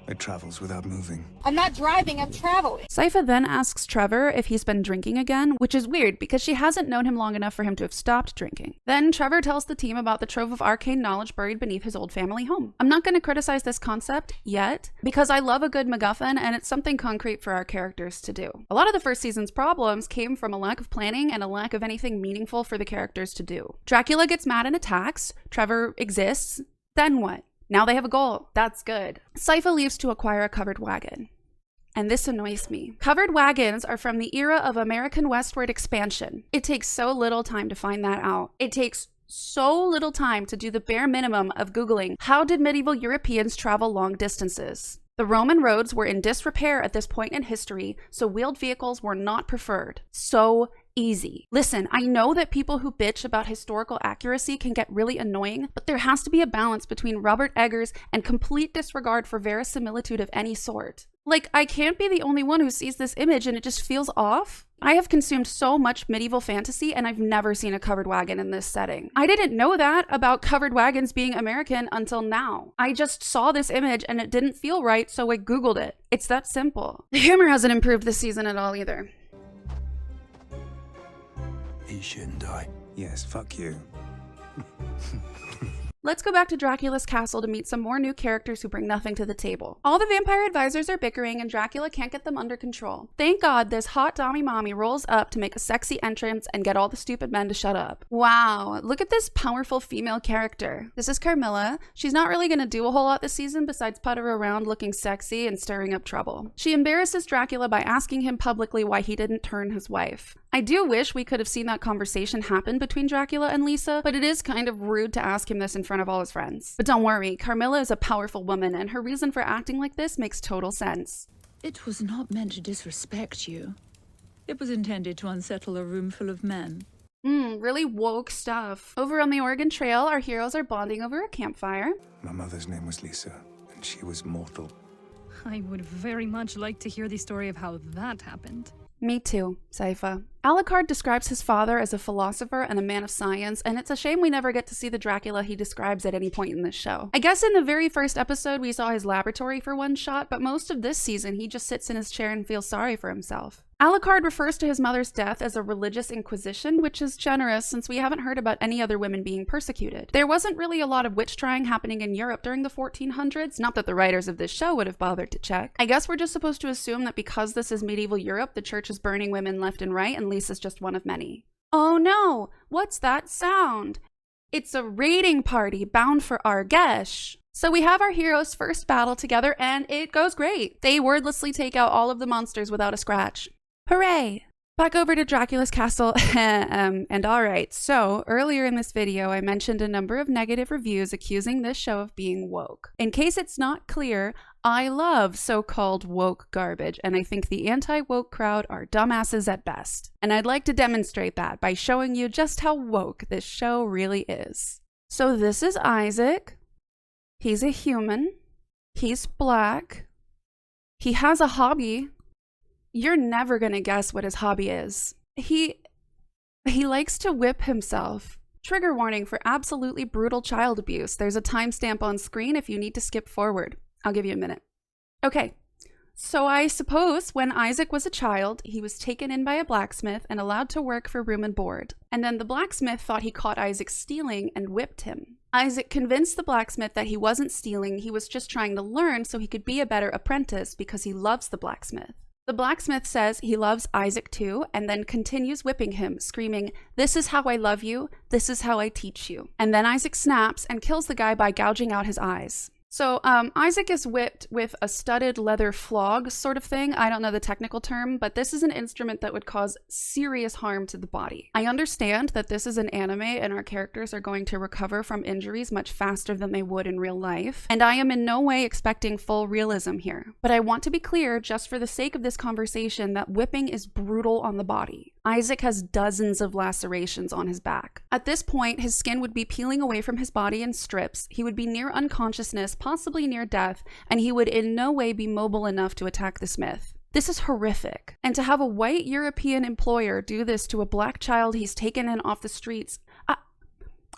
It travels without moving. I'm not driving, I'm traveling. Sypha then asks Trevor if he's been drinking again, which is weird because she hasn't known him long enough for him to have stopped drinking. Then Trevor tells the team about the trove of arcane knowledge buried beneath his old family home. I'm not going to criticize this concept yet because I love a good MacGuffin and it's something concrete for our characters to do. A lot of the first season's problems came from a lack of planning and a lack of anything meaningful for the characters to do. Dracula gets mad and attacks, Trevor exists, then what? Now they have a goal. That's good. Sypha leaves to acquire a covered wagon. And this annoys me. Covered wagons are from the era of American westward expansion. It takes so little time to find that out. It takes so little time to do the bare minimum of Googling, how did medieval Europeans travel long distances? The Roman roads were in disrepair at this point in history, so wheeled vehicles were not preferred. So easy. Listen, I know that people who bitch about historical accuracy can get really annoying, but there has to be a balance between Robert Eggers and complete disregard for verisimilitude of any sort. Like, I can't be the only one who sees this image and it just feels off. I have consumed so much medieval fantasy and I've never seen a covered wagon in this setting. I didn't know that about covered wagons being American until now. I just saw this image and it didn't feel right, so I Googled it. It's that simple. The humor hasn't improved this season at all either. He shouldn't die. Yes, fuck you. Let's go back to Dracula's castle to meet some more new characters who bring nothing to the table. All the vampire advisors are bickering and Dracula can't get them under control. Thank God this hot Dommy mommy rolls up to make a sexy entrance and get all the stupid men to shut up. Wow, look at this powerful female character. This is Carmilla. She's not really gonna do a whole lot this season besides putter around looking sexy and stirring up trouble. She embarrasses Dracula by asking him publicly why he didn't turn his wife. I do wish we could have seen that conversation happen between Dracula and Lisa, but it is kind of rude to ask him this in front of all his friends. But don't worry, Carmilla is a powerful woman and her reason for acting like this makes total sense. It was not meant to disrespect you. It was intended to unsettle a room full of men. Really woke stuff. Over on the Oregon Trail, our heroes are bonding over a campfire. My mother's name was Lisa, and she was mortal. I would very much like to hear the story of how that happened. Me too, Sypha. Alucard describes his father as a philosopher and a man of science, and it's a shame we never get to see the Dracula he describes at any point in this show. I guess in the very first episode we saw his laboratory for one shot, but most of this season he just sits in his chair and feels sorry for himself. Alucard refers to his mother's death as a religious inquisition, which is generous since we haven't heard about any other women being persecuted. There wasn't really a lot of witch trying happening in Europe during the 1400s, not that the writers of this show would have bothered to check. I guess we're just supposed to assume that because this is medieval Europe, the church is burning women left and right and Lisa's just one of many. Oh no, what's that sound? It's a raiding party bound for Argesh. So we have our heroes' first battle together and it goes great. They wordlessly take out all of the monsters without a scratch. Hooray! Back over to Dracula's castle, and alright, so earlier in this video I mentioned a number of negative reviews accusing this show of being woke. In case it's not clear, I love so-called woke garbage, and I think the anti-woke crowd are dumbasses at best. And I'd like to demonstrate that by showing you just how woke this show really is. So this is Isaac. He's a human. He's black. He has a hobby. You're never gonna guess what his hobby is. He likes to whip himself. Trigger warning for absolutely brutal child abuse. There's a timestamp on screen if you need to skip forward. I'll give you a minute. Okay, so I suppose when Isaac was a child, he was taken in by a blacksmith and allowed to work for room and board. And then the blacksmith thought he caught Isaac stealing and whipped him. Isaac convinced the blacksmith that he wasn't stealing, he was just trying to learn so he could be a better apprentice because he loves the blacksmith. The blacksmith says he loves Isaac too, and then continues whipping him, screaming, "This is how I love you, this is how I teach you." And then Isaac snaps and kills the guy by gouging out his eyes. So Isaac is whipped with a studded leather flog sort of thing. I don't know the technical term, but this is an instrument that would cause serious harm to the body. I understand that this is an anime and our characters are going to recover from injuries much faster than they would in real life. And I am in no way expecting full realism here. But I want to be clear, just for the sake of this conversation, that whipping is brutal on the body. Isaac has dozens of lacerations on his back. At this point, his skin would be peeling away from his body in strips, he would be near unconsciousness, possibly near death, and he would in no way be mobile enough to attack the smith. This is horrific. And to have a white European employer do this to a black child he's taken in off the streets,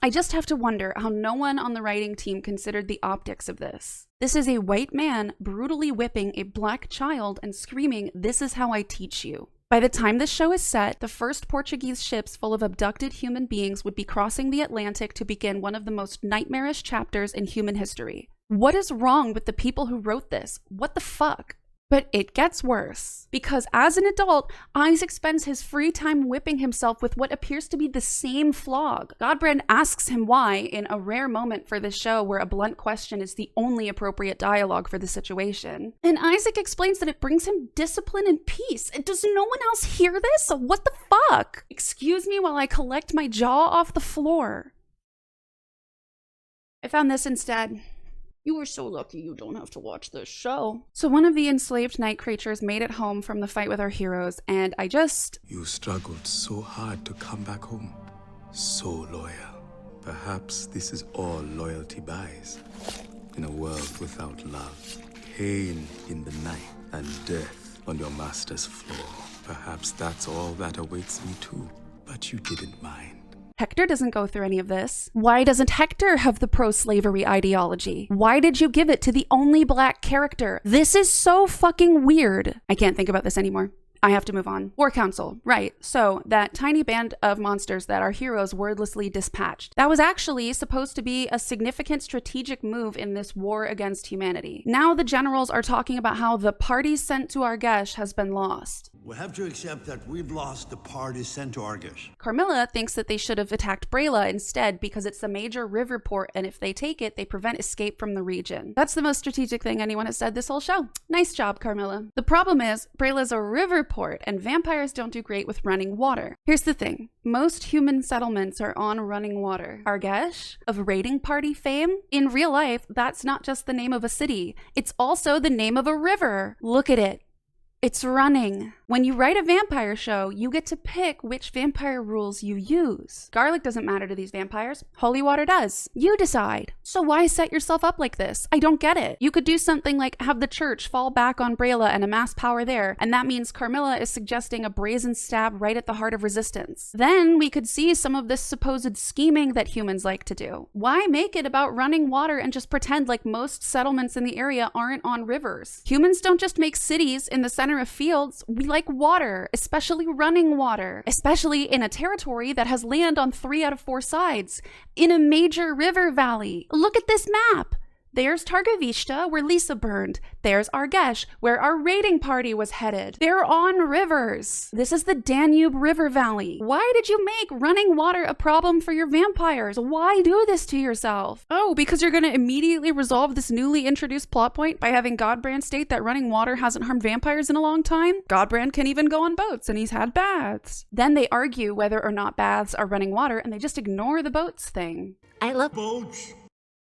I just have to wonder how no one on the writing team considered the optics of this. This is a white man brutally whipping a black child and screaming, "This is how I teach you." By the time this show is set, the first Portuguese ships full of abducted human beings would be crossing the Atlantic to begin one of the most nightmarish chapters in human history. What is wrong with the people who wrote this? What the fuck? But it gets worse, because as an adult, Isaac spends his free time whipping himself with what appears to be the same flog. Godbrand asks him why in a rare moment for this show where a blunt question is the only appropriate dialogue for the situation. And Isaac explains that it brings him discipline and peace. Does no one else hear this? What the fuck? Excuse me while I collect my jaw off the floor. I found this instead. You were so lucky you don't have to watch this show. So one of the enslaved night creatures made it home from the fight with our heroes, and You struggled so hard to come back home. So loyal. Perhaps this is all loyalty buys. In a world without love, pain in the night, and death on your master's floor. Perhaps that's all that awaits me too. But you didn't mind. Hector doesn't go through any of this. Why doesn't Hector have the pro-slavery ideology? Why did you give it to the only black character? This is so fucking weird. I can't think about this anymore. I have to move on. War Council, right. So that tiny band of monsters that our heroes wordlessly dispatched. That was actually supposed to be a significant strategic move in this war against humanity. Now the generals are talking about how the party sent to Argesh has been lost. We have to accept that we've lost the party sent to Argesh. Carmilla thinks that they should have attacked Brayla instead because it's a major river port, and if they take it, they prevent escape from the region. That's the most strategic thing anyone has said this whole show. Nice job, Carmilla. The problem is, Brayla's a river port, and vampires don't do great with running water. Here's the thing. Most human settlements are on running water. Argesh, of raiding party fame? In real life, that's not just the name of a city. It's also the name of a river. Look at it. It's running. When you write a vampire show, you get to pick which vampire rules you use. Garlic doesn't matter to these vampires. Holy water does. You decide. So why set yourself up like this? I don't get it. You could do something like have the church fall back on Brayla and amass power there, and that means Carmilla is suggesting a brazen stab right at the heart of resistance. Then we could see some of this supposed scheming that humans like to do. Why make it about running water and just pretend like most settlements in the area aren't on rivers? Humans don't just make cities in the center of fields. We like water, especially running water, especially in a territory that has land on 3 out of 4 sides, in a major river valley. Look at this map. There's Targovishta, where Lisa burned. There's Argesh, where our raiding party was headed. They're on rivers. This is the Danube River Valley. Why did you make running water a problem for your vampires? Why do this to yourself? Oh, because you're gonna immediately resolve this newly introduced plot point by having Godbrand state that running water hasn't harmed vampires in a long time? Godbrand can even go on boats, and he's had baths. Then they argue whether or not baths are running water, and they just ignore the boats thing. I love boats.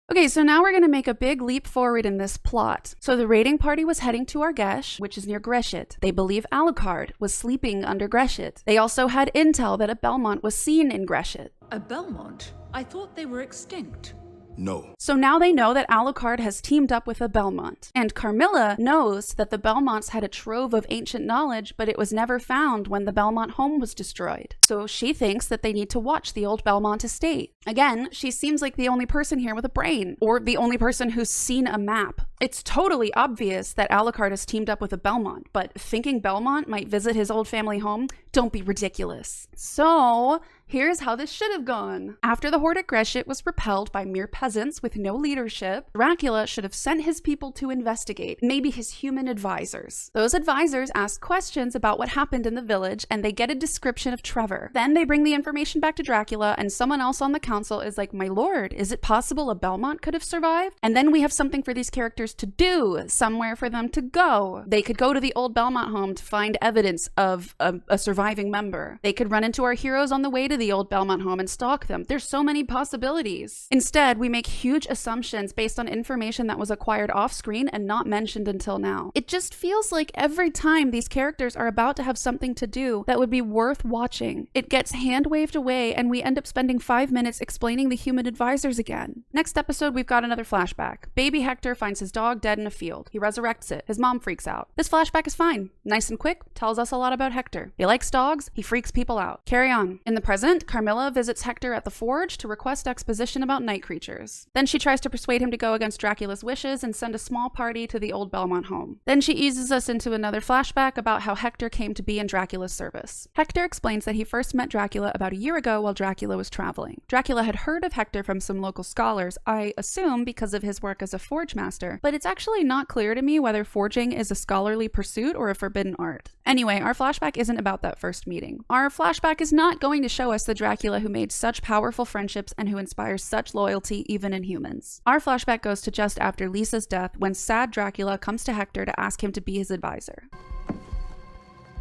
Okay, so now we're going to make a big leap forward in this plot. So the raiding party was heading to Argesh, which is near Greshit. They believe Alucard was sleeping under Greshit. They also had intel that a Belmont was seen in Greshit. A Belmont? I thought they were extinct. No. So now they know that Alucard has teamed up with a Belmont. And Carmilla knows that the Belmonts had a trove of ancient knowledge, but it was never found when the Belmont home was destroyed. So she thinks that they need to watch the old Belmont estate. Again, she seems like the only person here with a brain, or the only person who's seen a map. It's totally obvious that Alucard has teamed up with a Belmont, but thinking Belmont might visit his old family home? Don't be ridiculous. So here's how this should have gone. After the horde at Greshit was repelled by mere peasants with no leadership, Dracula should have sent his people to investigate, maybe his human advisors. Those advisors ask questions about what happened in the village, and they get a description of Trevor. Then they bring the information back to Dracula, and someone else on the council is like, "My lord, is it possible a Belmont could have survived?" And then we have something for these characters to do, somewhere for them to go. They could go to the old Belmont home to find evidence of a surviving member. They could run into our heroes on the way to the old Belmont home and stalk them. There's so many possibilities. Instead, we make huge assumptions based on information that was acquired off screen and not mentioned until now. It just feels like every time these characters are about to have something to do that would be worth watching, it gets hand waved away and we end up spending 5 minutes explaining the human advisors again. Next episode, we've got another flashback. Baby Hector finds his dog dead in a field. He resurrects it. His mom freaks out. This flashback is fine. Nice and quick, tells us a lot about Hector. He likes dogs, he freaks people out. Carry on. In the present, Carmilla visits Hector at the forge to request exposition about night creatures. Then she tries to persuade him to go against Dracula's wishes and send a small party to the old Belmont home. Then she eases us into another flashback about how Hector came to be in Dracula's service. Hector explains that he first met Dracula about a year ago while Dracula was traveling. Dracula had heard of Hector from some local scholars, I assume because of his work as a forge master, but it's actually not clear to me whether forging is a scholarly pursuit or a forbidden art. Anyway, our flashback isn't about that first meeting. Our flashback is not going to show us the Dracula who made such powerful friendships and who inspires such loyalty even in humans. Our flashback goes to just after Lisa's death, when sad Dracula comes to Hector to ask him to be his advisor.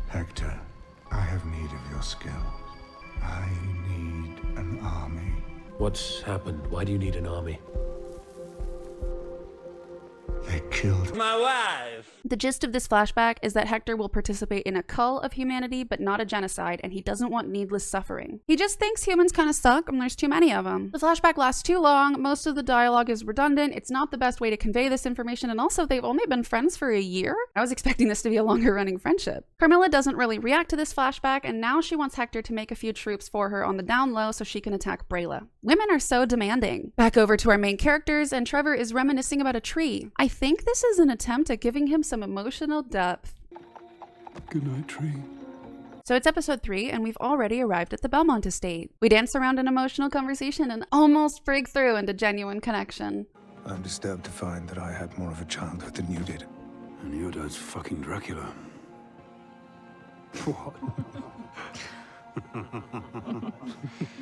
Hector, I have need of your skills. I need an army. What's happened? Why do you need an army? They killed my wife! The gist of this flashback is that Hector will participate in a cull of humanity, but not a genocide, and he doesn't want needless suffering. He just thinks humans kind of suck and there's too many of them. The flashback lasts too long, most of the dialogue is redundant, it's not the best way to convey this information, and also they've only been friends for a year? I was expecting this to be a longer running friendship. Carmilla doesn't really react to this flashback, and now she wants Hector to make a few troops for her on the down low so she can attack Brayla. Women are so demanding. Back over to our main characters, and Trevor is reminiscing about a tree. I think this is an attempt at giving him some emotional depth. Good night, tree. So it's episode 3, and we've already arrived at the Belmont estate. We dance around an emotional conversation and almost break through into genuine connection. I'm disturbed to find that I had more of a childhood than you did. And your dad's fucking Dracula. What?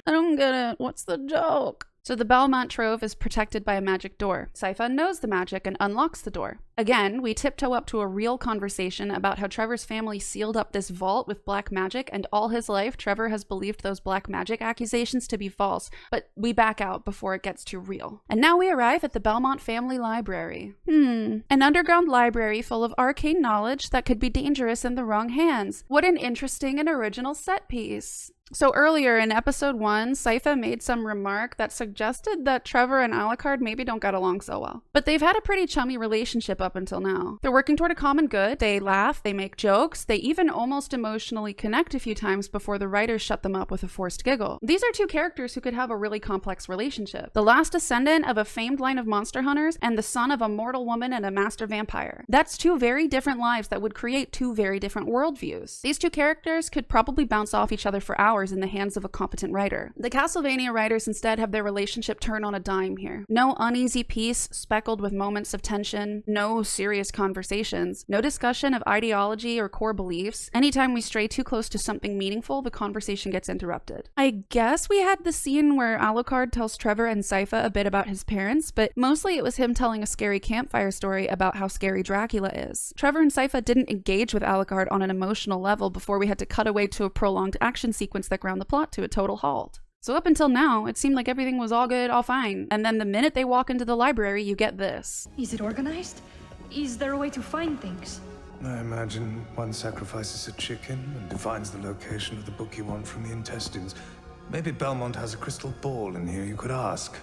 I don't get it. What's the joke? So the Belmont Trove is protected by a magic door. Sypha knows the magic and unlocks the door. Again, we tiptoe up to a real conversation about how Trevor's family sealed up this vault with black magic, and all his life Trevor has believed those black magic accusations to be false, but we back out before it gets too real. And now we arrive at the Belmont Family Library. An underground library full of arcane knowledge that could be dangerous in the wrong hands. What an interesting and original set piece. So earlier in episode 1, Sypha made some remark that suggested that Trevor and Alucard maybe don't get along so well. But they've had a pretty chummy relationship up until now. They're working toward a common good, they laugh, they make jokes, they even almost emotionally connect a few times before the writers shut them up with a forced giggle. These are two characters who could have a really complex relationship. The last descendant of a famed line of monster hunters and the son of a mortal woman and a master vampire. That's two very different lives that would create two very different worldviews. These two characters could probably bounce off each other for hours in the hands of a competent writer. The Castlevania writers instead have their relationship turn on a dime here. No uneasy peace speckled with moments of tension, no serious conversations, no discussion of ideology or core beliefs. Anytime we stray too close to something meaningful, the conversation gets interrupted. I guess we had the scene where Alucard tells Trevor and Sypha a bit about his parents, but mostly it was him telling a scary campfire story about how scary Dracula is. Trevor and Sypha didn't engage with Alucard on an emotional level before we had to cut away to a prolonged action sequence that ground the plot to a total halt. So up until now, it seemed like everything was all good, all fine. And then the minute they walk into the library, you get this. Is it organized? Is there a way to find things? I imagine one sacrifices a chicken and defines the location of the book you want from the intestines. Maybe Belmont has a crystal ball in here you could ask.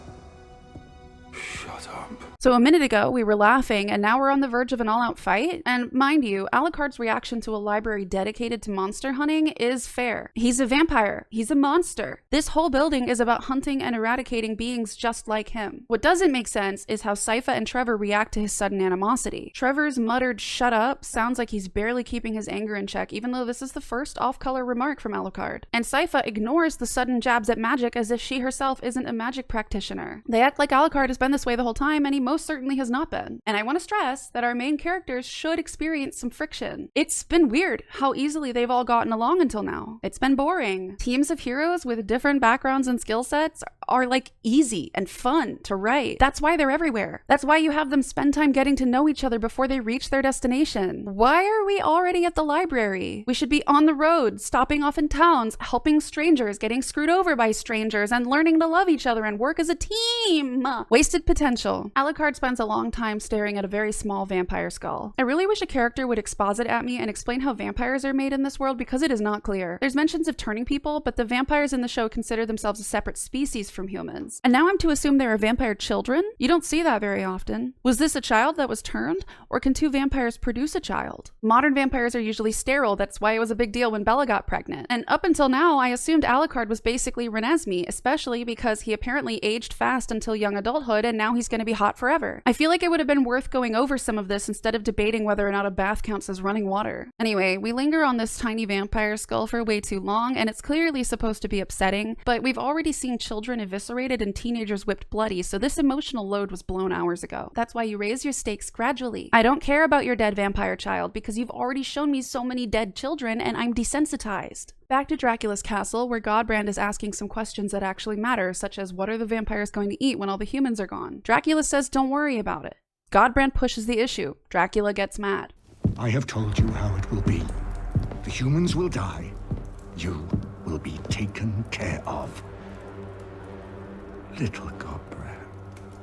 Shut up. So a minute ago, we were laughing, and now we're on the verge of an all-out fight? And mind you, Alucard's reaction to a library dedicated to monster hunting is fair. He's a vampire. He's a monster. This whole building is about hunting and eradicating beings just like him. What doesn't make sense is how Sypha and Trevor react to his sudden animosity. Trevor's muttered "shut up" sounds like he's barely keeping his anger in check, even though this is the first off-color remark from Alucard. And Sypha ignores the sudden jabs at magic as if she herself isn't a magic practitioner. They act like Alucard has been this way the whole time, and he most certainly has not been. And I want to stress that our main characters should experience some friction. It's been weird how easily they've all gotten along until now. It's been boring. Teams of heroes with different backgrounds and skill sets are like easy and fun to write. That's why they're everywhere. That's why you have them spend time getting to know each other before they reach their destination. Why are we already at the library? We should be on the road, stopping off in towns, helping strangers, getting screwed over by strangers, and learning to love each other and work as a team. Wasted potential. Alucard Alucard spends a long time staring at a very small vampire skull. I really wish a character would exposit at me and explain how vampires are made in this world because it is not clear. There's mentions of turning people, but the vampires in the show consider themselves a separate species from humans. And now I'm to assume there are vampire children? You don't see that very often. Was this a child that was turned? Or can two vampires produce a child? Modern vampires are usually sterile, that's why it was a big deal when Bella got pregnant. And up until now, I assumed Alucard was basically Renesmee, especially because he apparently aged fast until young adulthood and now he's going to be hot forever. I feel like it would have been worth going over some of this instead of debating whether or not a bath counts as running water. Anyway, we linger on this tiny vampire skull for way too long, and it's clearly supposed to be upsetting, but we've already seen children eviscerated and teenagers whipped bloody, so this emotional load was blown hours ago. That's why you raise your stakes gradually. I don't care about your dead vampire child because you've already shown me so many dead children and I'm desensitized. Back to Dracula's castle, where Godbrand is asking some questions that actually matter, such as what are the vampires going to eat when all the humans are gone? Dracula says don't worry about it. Godbrand pushes the issue. Dracula gets mad. I have told you how it will be. The humans will die. You will be taken care of. Little Godbrand.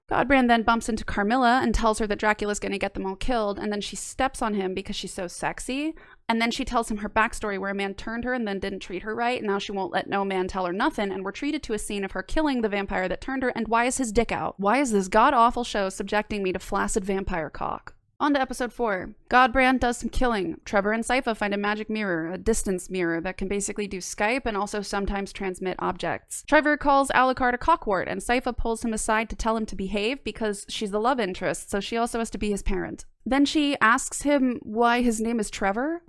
Godbrand then bumps into Carmilla and tells her that Dracula's gonna get them all killed, and then she steps on him because she's so sexy. And then she tells him her backstory where a man turned her and then didn't treat her right, and now she won't let no man tell her nothing, and we're treated to a scene of her killing the vampire that turned her, and why is his dick out? Why is this god-awful show subjecting me to flaccid vampire cock? On to episode 4. Godbrand does some killing. Trevor and Sypha find a magic mirror, a distance mirror, that can basically do Skype and also sometimes transmit objects. Trevor calls Alucard a cockwart, and Sypha pulls him aside to tell him to behave because she's the love interest, so she also has to be his parent. Then she asks him why his name is Trevor.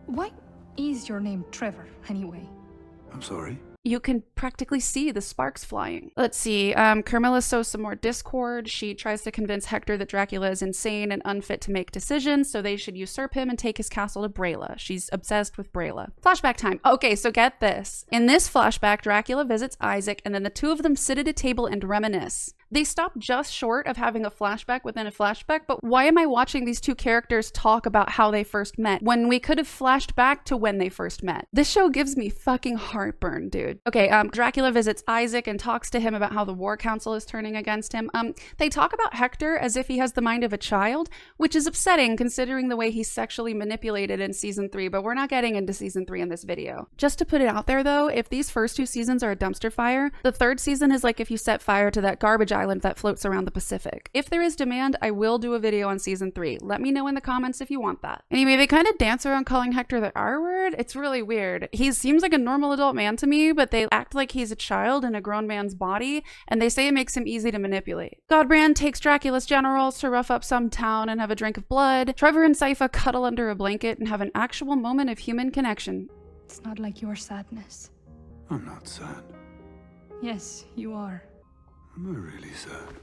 Why is your name Trevor, anyway? I'm sorry? You can practically see the sparks flying. Let's see, Carmilla sows some more discord. She tries to convince Hector that Dracula is insane and unfit to make decisions, so they should usurp him and take his castle to Brayla. She's obsessed with Brayla. Flashback time. Okay, so get this. In this flashback, Dracula visits Isaac, and then the two of them sit at a table and reminisce. They stop just short of having a flashback within a flashback, but why am I watching these two characters talk about how they first met when we could have flashed back to when they first met? This show gives me fucking heartburn, dude. Okay, Dracula visits Isaac and talks to him about how the War Council is turning against him. They talk about Hector as if he has the mind of a child, which is upsetting considering the way he's sexually manipulated in season 3, but we're not getting into season 3 in this video. Just to put it out there though, if these first 2 seasons are a dumpster fire, the 3rd season is like if you set fire to that garbage island that floats around the Pacific. If there is demand, I will do a video on season 3. Let me know in the comments if you want that. Anyway, they kind of dance around calling Hector the R word. It's really weird. He seems like a normal adult man to me, but they act like he's a child in a grown man's body, and they say it makes him easy to manipulate. Godbrand takes Dracula's generals to rough up some town and have a drink of blood. Trevor and Sypha cuddle under a blanket and have an actual moment of human connection. It's not like your sadness. I'm not sad. Yes, you are. Am I really sad?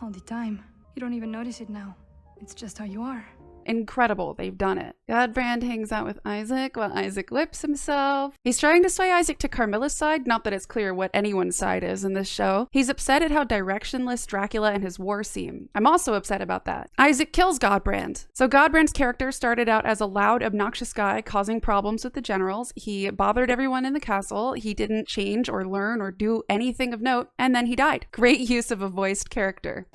All the time. You don't even notice it now. It's just how you are. Incredible, they've done it. Godbrand hangs out with Isaac while Isaac whips himself. He's trying to sway Isaac to Carmilla's side, not that it's clear what anyone's side is in this show. He's upset at how directionless Dracula and his war seem. I'm also upset about that. Isaac kills Godbrand. So Godbrand's character started out as a loud, obnoxious guy causing problems with the generals. He bothered everyone in the castle. He didn't change or learn or do anything of note, and then he died. Great use of a voiced character.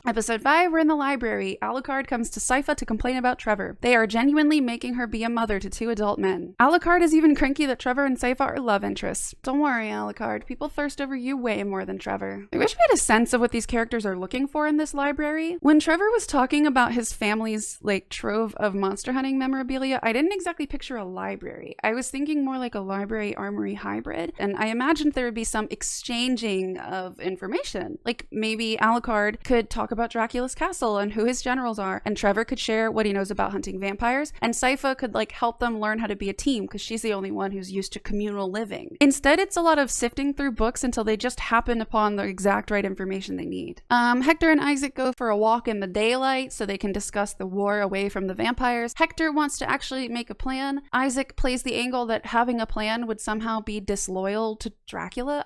Episode 5, we're in the library. Alucard comes to Sypha to complain about Trevor. They are genuinely making her be a mother to 2 adult men. Alucard is even cranky that Trevor and Sypha are love interests. Don't worry, Alucard. People thirst over you way more than Trevor. I wish we had a sense of what these characters are looking for in this library. When Trevor was talking about his family's, trove of monster hunting memorabilia, I didn't exactly picture a library. I was thinking more like a library-armory hybrid, and I imagined there would be some exchanging of information. Like, maybe Alucard could talk about Dracula's castle and who his generals are, and Trevor could share what he knows about hunting vampires, and Sypha could help them learn how to be a team because she's the only one who's used to communal living. Instead, it's a lot of sifting through books until they just happen upon the exact right information they need. Hector and Isaac go for a walk in the daylight so they can discuss the war away from the vampires. Hector wants to actually make a plan. Isaac plays the angle that having a plan would somehow be disloyal to Dracula.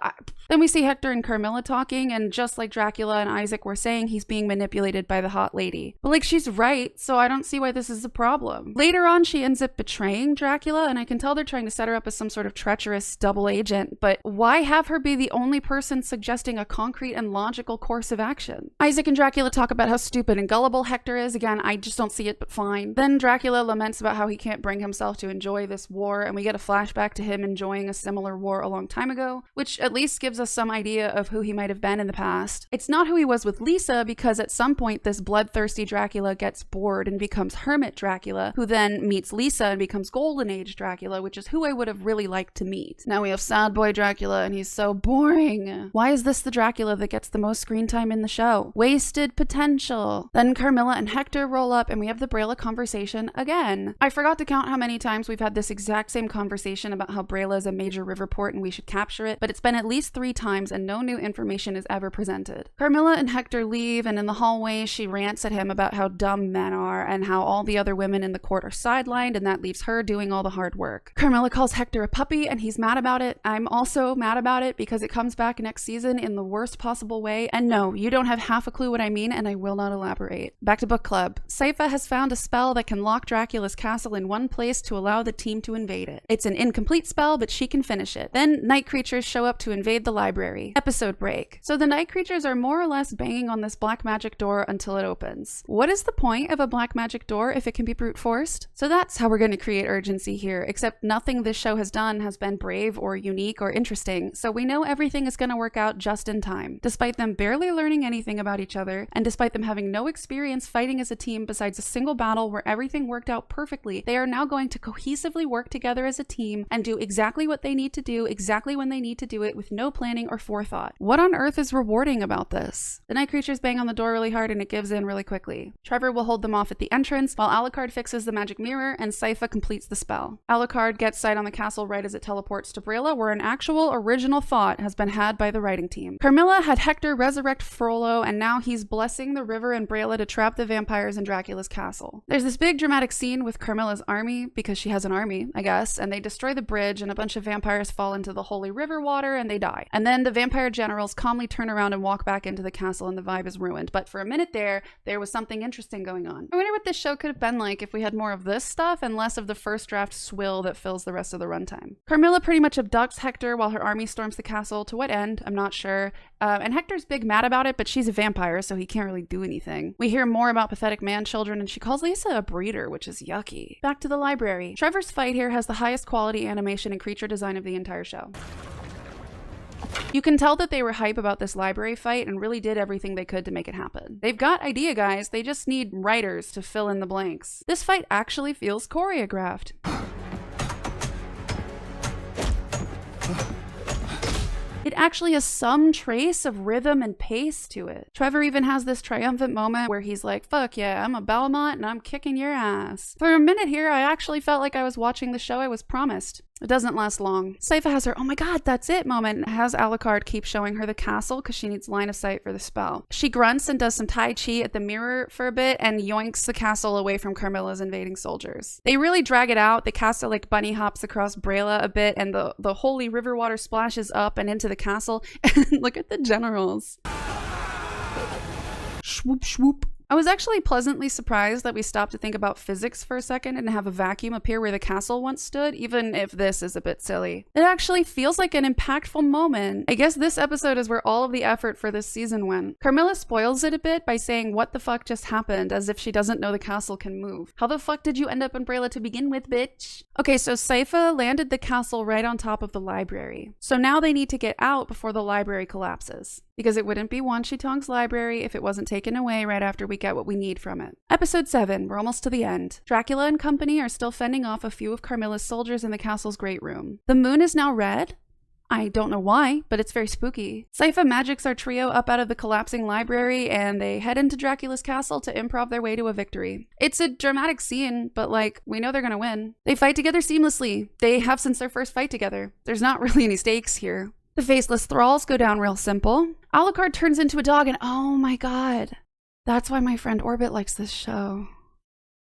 Then we see Hector and Carmilla talking, and just like Dracula and Isaac were saying, he's being manipulated by the hot lady. But like, she's right, so I don't see why this is a problem. Later on, she ends up betraying Dracula, and I can tell they're trying to set her up as some sort of treacherous double agent, but why have her be the only person suggesting a concrete and logical course of action? Isaac and Dracula talk about how stupid and gullible Hector is. Again, I just don't see it, but fine. Then Dracula laments about how he can't bring himself to enjoy this war, and we get a flashback to him enjoying a similar war a long time ago, which at least gives us some idea of who he might have been in the past. It's not who he was with Lisa, because at some point this bloodthirsty Dracula gets bored and becomes Hermit Dracula, who then meets Lisa and becomes Golden Age Dracula, which is who I would have really liked to meet. Now we have Sad Boy Dracula, and he's so boring. Why is this the Dracula that gets the most screen time in the show? Wasted potential. Then Carmilla and Hector roll up, and we have the Brayla conversation again. I forgot to count how many times we've had this exact same conversation about how Brayla is a major river port and we should capture it, but it's been at least 3 times and no new information is ever presented. Carmilla and Hector leave, and in the hallway she rants at him about how dumb men are and how all the other women in the court are sidelined, and that leaves her doing all the hard work. Carmilla calls Hector a puppy, and he's mad about it. I'm also mad about it because it comes back next season in the worst possible way, and no, you don't have half a clue what I mean, and I will not elaborate. Back to book club. Sypha has found a spell that can lock Dracula's castle in one place to allow the team to invade it. It's an incomplete spell, but she can finish it. Then night creatures show up to invade the library. Episode break. So the night creatures are more or less banging on this black magic door until it opens. What is the point of a black magic door if it can be brute forced? So that's how we're going to create urgency here, except nothing this show has done has been brave or unique or interesting, so we know everything is going to work out just in time. Despite them barely learning anything about each other, and despite them having no experience fighting as a team besides a single battle where everything worked out perfectly, they are now going to cohesively work together as a team and do exactly what they need to do, exactly when they need to do it, with no planning or forethought. What on earth is rewarding about this? The night creatures bang on the door really hard and it gives in really quickly. Trevor will hold them off at the entrance while Alucard fixes the magic mirror and Sypha completes the spell. Alucard gets sight on the castle right as it teleports to Brayla, where an actual original thought has been had by the writing team. Carmilla had Hector resurrect Frollo, and now he's blessing the river and Brayla to trap the vampires in Dracula's castle. There's this big dramatic scene with Carmilla's army, because she has an army, I guess, and they destroy the bridge and a bunch of vampires fall into the holy river water and they die. And then the vampire generals calmly turn around and walk back into the castle and the vibe is ruined. But for a minute there was something interesting going on. I wonder what this show could have been like if we had more of this stuff and less of the first draft swill that fills the rest of the runtime. Carmilla pretty much abducts Hector while her army storms the castle. To what end? I'm not sure. And Hector's big mad about it, but she's a vampire, so he can't really do anything. We hear more about pathetic man-children, and she calls Lisa a breeder, which is yucky. Back to the library. Trevor's fight here has the highest quality animation and creature design of the entire show. You can tell that they were hype about this library fight and really did everything they could to make it happen. They've got idea guys, they just need writers to fill in the blanks. This fight actually feels choreographed. It actually has some trace of rhythm and pace to it. Trevor even has this triumphant moment where he's like, fuck yeah, I'm a Belmont and I'm kicking your ass. For a minute here, I actually felt like I was watching the show I was promised. It doesn't last long. Sypha has her, oh my god, that's it moment, and has Alucard keep showing her the castle because she needs line of sight for the spell. She grunts and does some Tai Chi at the mirror for a bit and yoinks the castle away from Carmilla's invading soldiers. They really drag it out. The castle like bunny hops across Brayla a bit and the holy river water splashes up and into the castle. And look at the generals. Swoop, swoop. I was actually pleasantly surprised that we stopped to think about physics for a second and have a vacuum appear where the castle once stood, even if this is a bit silly. It actually feels like an impactful moment. I guess this episode is where all of the effort for this season went. Carmilla spoils it a bit by saying what the fuck just happened, as if she doesn't know the castle can move. How the fuck did you end up in Brayla to begin with, bitch? Okay, so Sypha landed the castle right on top of the library. So now they need to get out before the library collapses. Because it wouldn't be Wan Shi Tong's library if it wasn't taken away right after we get what we need from it. Episode 7, we're almost to the end. Dracula and company are still fending off a few of Carmilla's soldiers in the castle's great room. The moon is now red. I don't know why, but it's very spooky. Sypha magics our trio up out of the collapsing library and they head into Dracula's castle to improv their way to a victory. It's a dramatic scene, but like, we know they're gonna win. They fight together seamlessly. They have since their first fight together. There's not really any stakes here. The faceless thralls go down real simple. Alucard turns into a dog and oh my god. That's why my friend Orbit likes this show.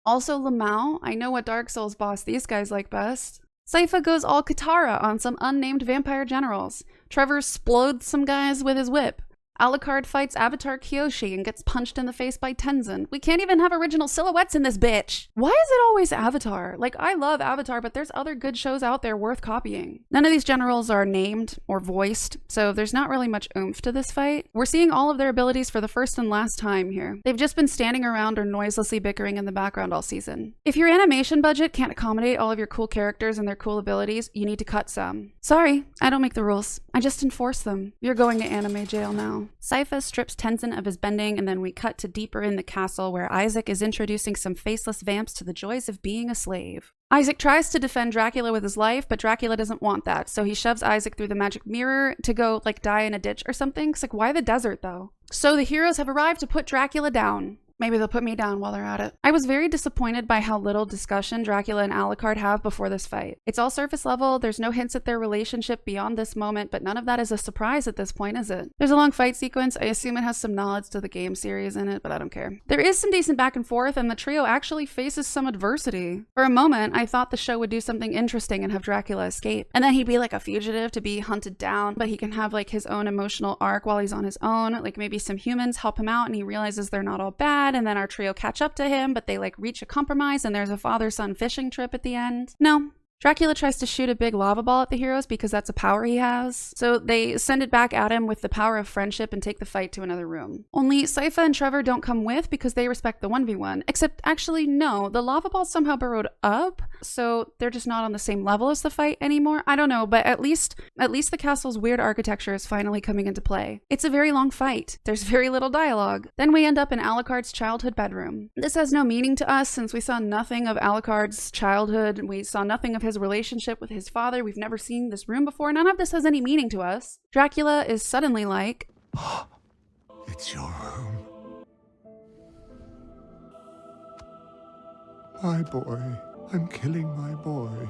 Also Lamau, I know what Dark Souls boss these guys like best. Sypha goes all Katara on some unnamed vampire generals. Trevor splodes some guys with his whip. Alucard fights Avatar Kyoshi and gets punched in the face by Tenzin. We can't even have original silhouettes in this bitch. Why is it always Avatar? Like, I love Avatar, but there's other good shows out there worth copying. None of these generals are named or voiced, so there's not really much oomph to this fight. We're seeing all of their abilities for the first and last time here. They've just been standing around or noiselessly bickering in the background all season. If your animation budget can't accommodate all of your cool characters and their cool abilities, you need to cut some. Sorry, I don't make the rules. I just enforce them. You're going to anime jail now. Sypha strips Tenzin of his bending, and then we cut to deeper in the castle where Isaac is introducing some faceless vamps to the joys of being a slave. Isaac tries to defend Dracula with his life, but Dracula doesn't want that, so he shoves Isaac through the magic mirror to go, like, die in a ditch or something. It's like, why the desert, though? So the heroes have arrived to put Dracula down. Maybe they'll put me down while they're at it. I was very disappointed by how little discussion Dracula and Alucard have before this fight. It's all surface level, there's no hints at their relationship beyond this moment, but none of that is a surprise at this point, is it? There's a long fight sequence, I assume it has some nods to the game series in it, but I don't care. There is some decent back and forth, and the trio actually faces some adversity. For a moment, I thought the show would do something interesting and have Dracula escape. And then he'd be like a fugitive to be hunted down, but he can have like his own emotional arc while he's on his own. Like maybe some humans help him out and he realizes they're not all bad, and then our trio catch up to him, but they like reach a compromise and there's a father-son fishing trip at the end. No. Dracula tries to shoot a big lava ball at the heroes because that's a power he has. So they send it back at him with the power of friendship and take the fight to another room. Only Sypha and Trevor don't come with because they respect the 1v1. Except actually no, the lava ball somehow burrowed up, so they're just not on the same level as the fight anymore. I don't know, but at least the castle's weird architecture is finally coming into play. It's a very long fight. There's very little dialogue. Then we end up in Alucard's childhood bedroom. This has no meaning to us since we saw nothing of Alucard's childhood. We saw nothing of his relationship with his father. We've never seen this room before. None of this has any meaning to us. Dracula is suddenly like, It's your room. My boy. I'm killing my boy.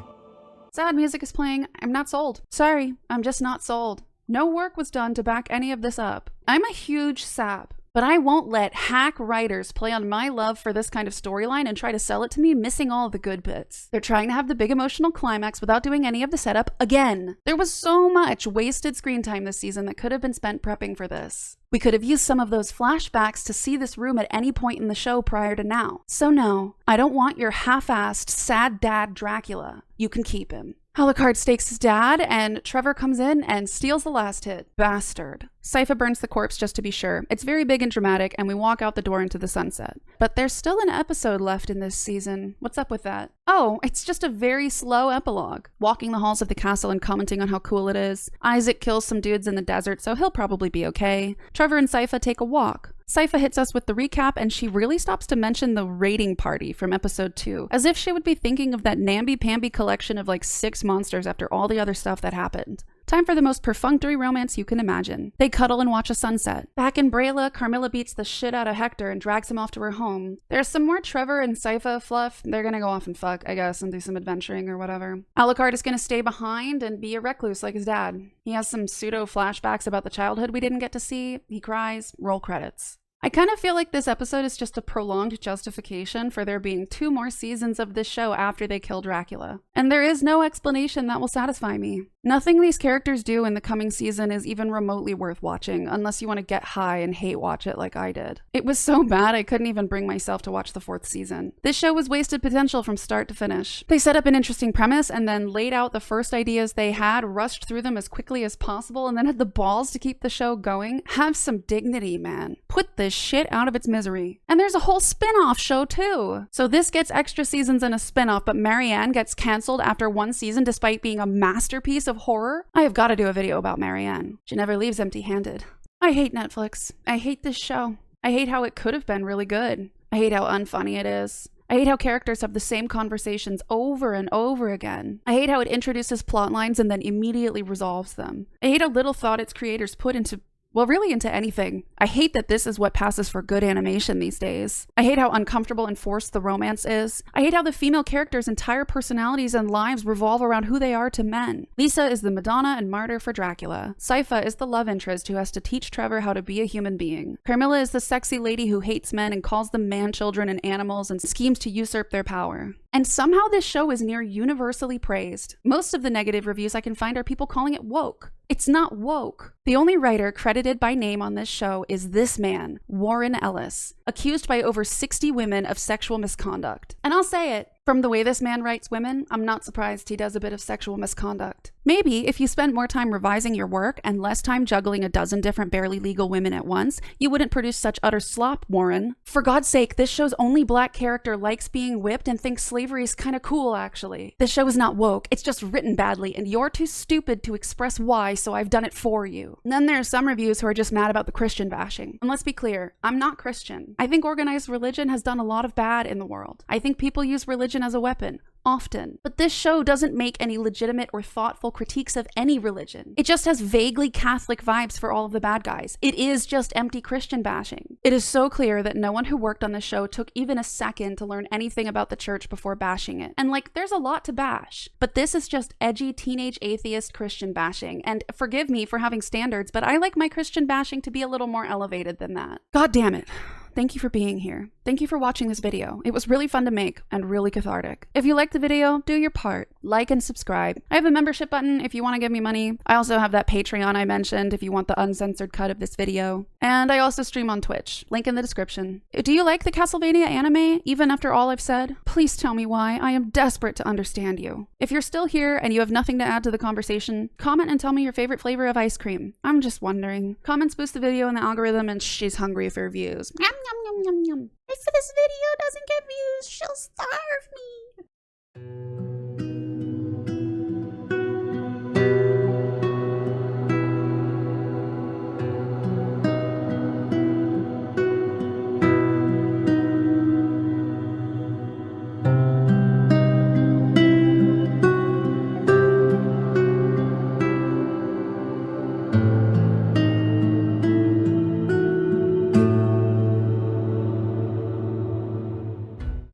sad music is playing. I'm not sold. Sorry, I'm just not sold. No work was done to back any of this up. I'm a huge sap, but I won't let hack writers play on my love for this kind of storyline and try to sell it to me missing all of the good bits. They're trying to have the big emotional climax without doing any of the setup again. There was so much wasted screen time this season that could have been spent prepping for this. We could have used some of those flashbacks to see this room at any point in the show prior to now. So no, I don't want your half-assed, sad dad Dracula. You can keep him. Alucard stakes his dad, and Trevor comes in and steals the last hit. Bastard. Sypha burns the corpse just to be sure. It's very big and dramatic, and we walk out the door into the sunset. But there's still an episode left in this season. What's up with that? Oh, it's just a very slow epilogue. Walking the halls of the castle and commenting on how cool it is. Isaac kills some dudes in the desert, so he'll probably be okay. Trevor and Sypha take a walk. Sypha hits us with the recap, and she really stops to mention the raiding party from episode 2, as if she would be thinking of that namby-pamby collection of like 6 monsters after all the other stuff that happened. Time for the most perfunctory romance you can imagine. They cuddle and watch a sunset. Back in Brayla, Carmilla beats the shit out of Hector and drags him off to her home. There's some more Trevor and Sypha fluff. They're gonna go off and fuck, I guess, and do some adventuring or whatever. Alucard is gonna stay behind and be a recluse like his dad. He has some pseudo flashbacks about the childhood we didn't get to see. He cries. Roll credits. I kind of feel like this episode is just a prolonged justification for there being 2 more seasons of this show after they kill Dracula. And there is no explanation that will satisfy me. Nothing these characters do in the coming season is even remotely worth watching, unless you want to get high and hate watch it like I did. It was so bad I couldn't even bring myself to watch the 4th season. This show was wasted potential from start to finish. They set up an interesting premise and then laid out the first ideas they had, rushed through them as quickly as possible, and then had the balls to keep the show going. Have some dignity, man. Put this shit out of its misery. And there's a whole spin-off show too. So this gets extra seasons and a spin-off, but Marianne gets canceled after 1 season despite being a masterpiece of horror? I have got to do a video about Marianne. She never leaves empty-handed. I hate Netflix. I hate this show. I hate how it could have been really good. I hate how unfunny it is. I hate how characters have the same conversations over and over again. I hate how it introduces plot lines and then immediately resolves them. I hate how little thought its creators put into really into anything. I hate that this is what passes for good animation these days. I hate how uncomfortable and forced the romance is. I hate how the female characters' entire personalities and lives revolve around who they are to men. Lisa is the Madonna and martyr for Dracula. Sypha is the love interest who has to teach Trevor how to be a human being. Carmilla is the sexy lady who hates men and calls them man-children and animals and schemes to usurp their power. And somehow this show is near universally praised. Most of the negative reviews I can find are people calling it woke. It's not woke. The only writer credited by name on this show is this man, Warren Ellis, accused by over 60 women of sexual misconduct. And I'll say it, from the way this man writes women, I'm not surprised he does a bit of sexual misconduct. Maybe if you spend more time revising your work and less time juggling a dozen different barely legal women at once, you wouldn't produce such utter slop, Warren. For God's sake, this show's only black character likes being whipped and thinks slavery is kind of cool, actually. This show is not woke, it's just written badly, and you're too stupid to express why, so I've done it for you. And then there's some reviews who are just mad about the Christian bashing. And let's be clear, I'm not Christian. I think organized religion has done a lot of bad in the world. I think people use religion as a weapon. Often. But this show doesn't make any legitimate or thoughtful critiques of any religion. It just has vaguely Catholic vibes for all of the bad guys. It is just empty Christian bashing. It is so clear that no one who worked on the show took even a second to learn anything about the church before bashing it. And like, there's a lot to bash. But this is just edgy teenage atheist Christian bashing. And forgive me for having standards, but I like my Christian bashing to be a little more elevated than that. God damn it. Thank you for being here. Thank you for watching this video. It was really fun to make and really cathartic. If you liked the video, do your part. Like and subscribe. I have a membership button if you want to give me money. I also have that Patreon I mentioned if you want the uncensored cut of this video. And I also stream on Twitch. Link in the description. Do you like the Castlevania anime, even after all I've said? Please tell me why. I am desperate to understand you. If you're still here and you have nothing to add to the conversation, comment and tell me your favorite flavor of ice cream. I'm just wondering. Comments boost the video in the algorithm and she's hungry for views. Yum, yum, yum, yum, yum. If this video doesn't get views, she'll starve me.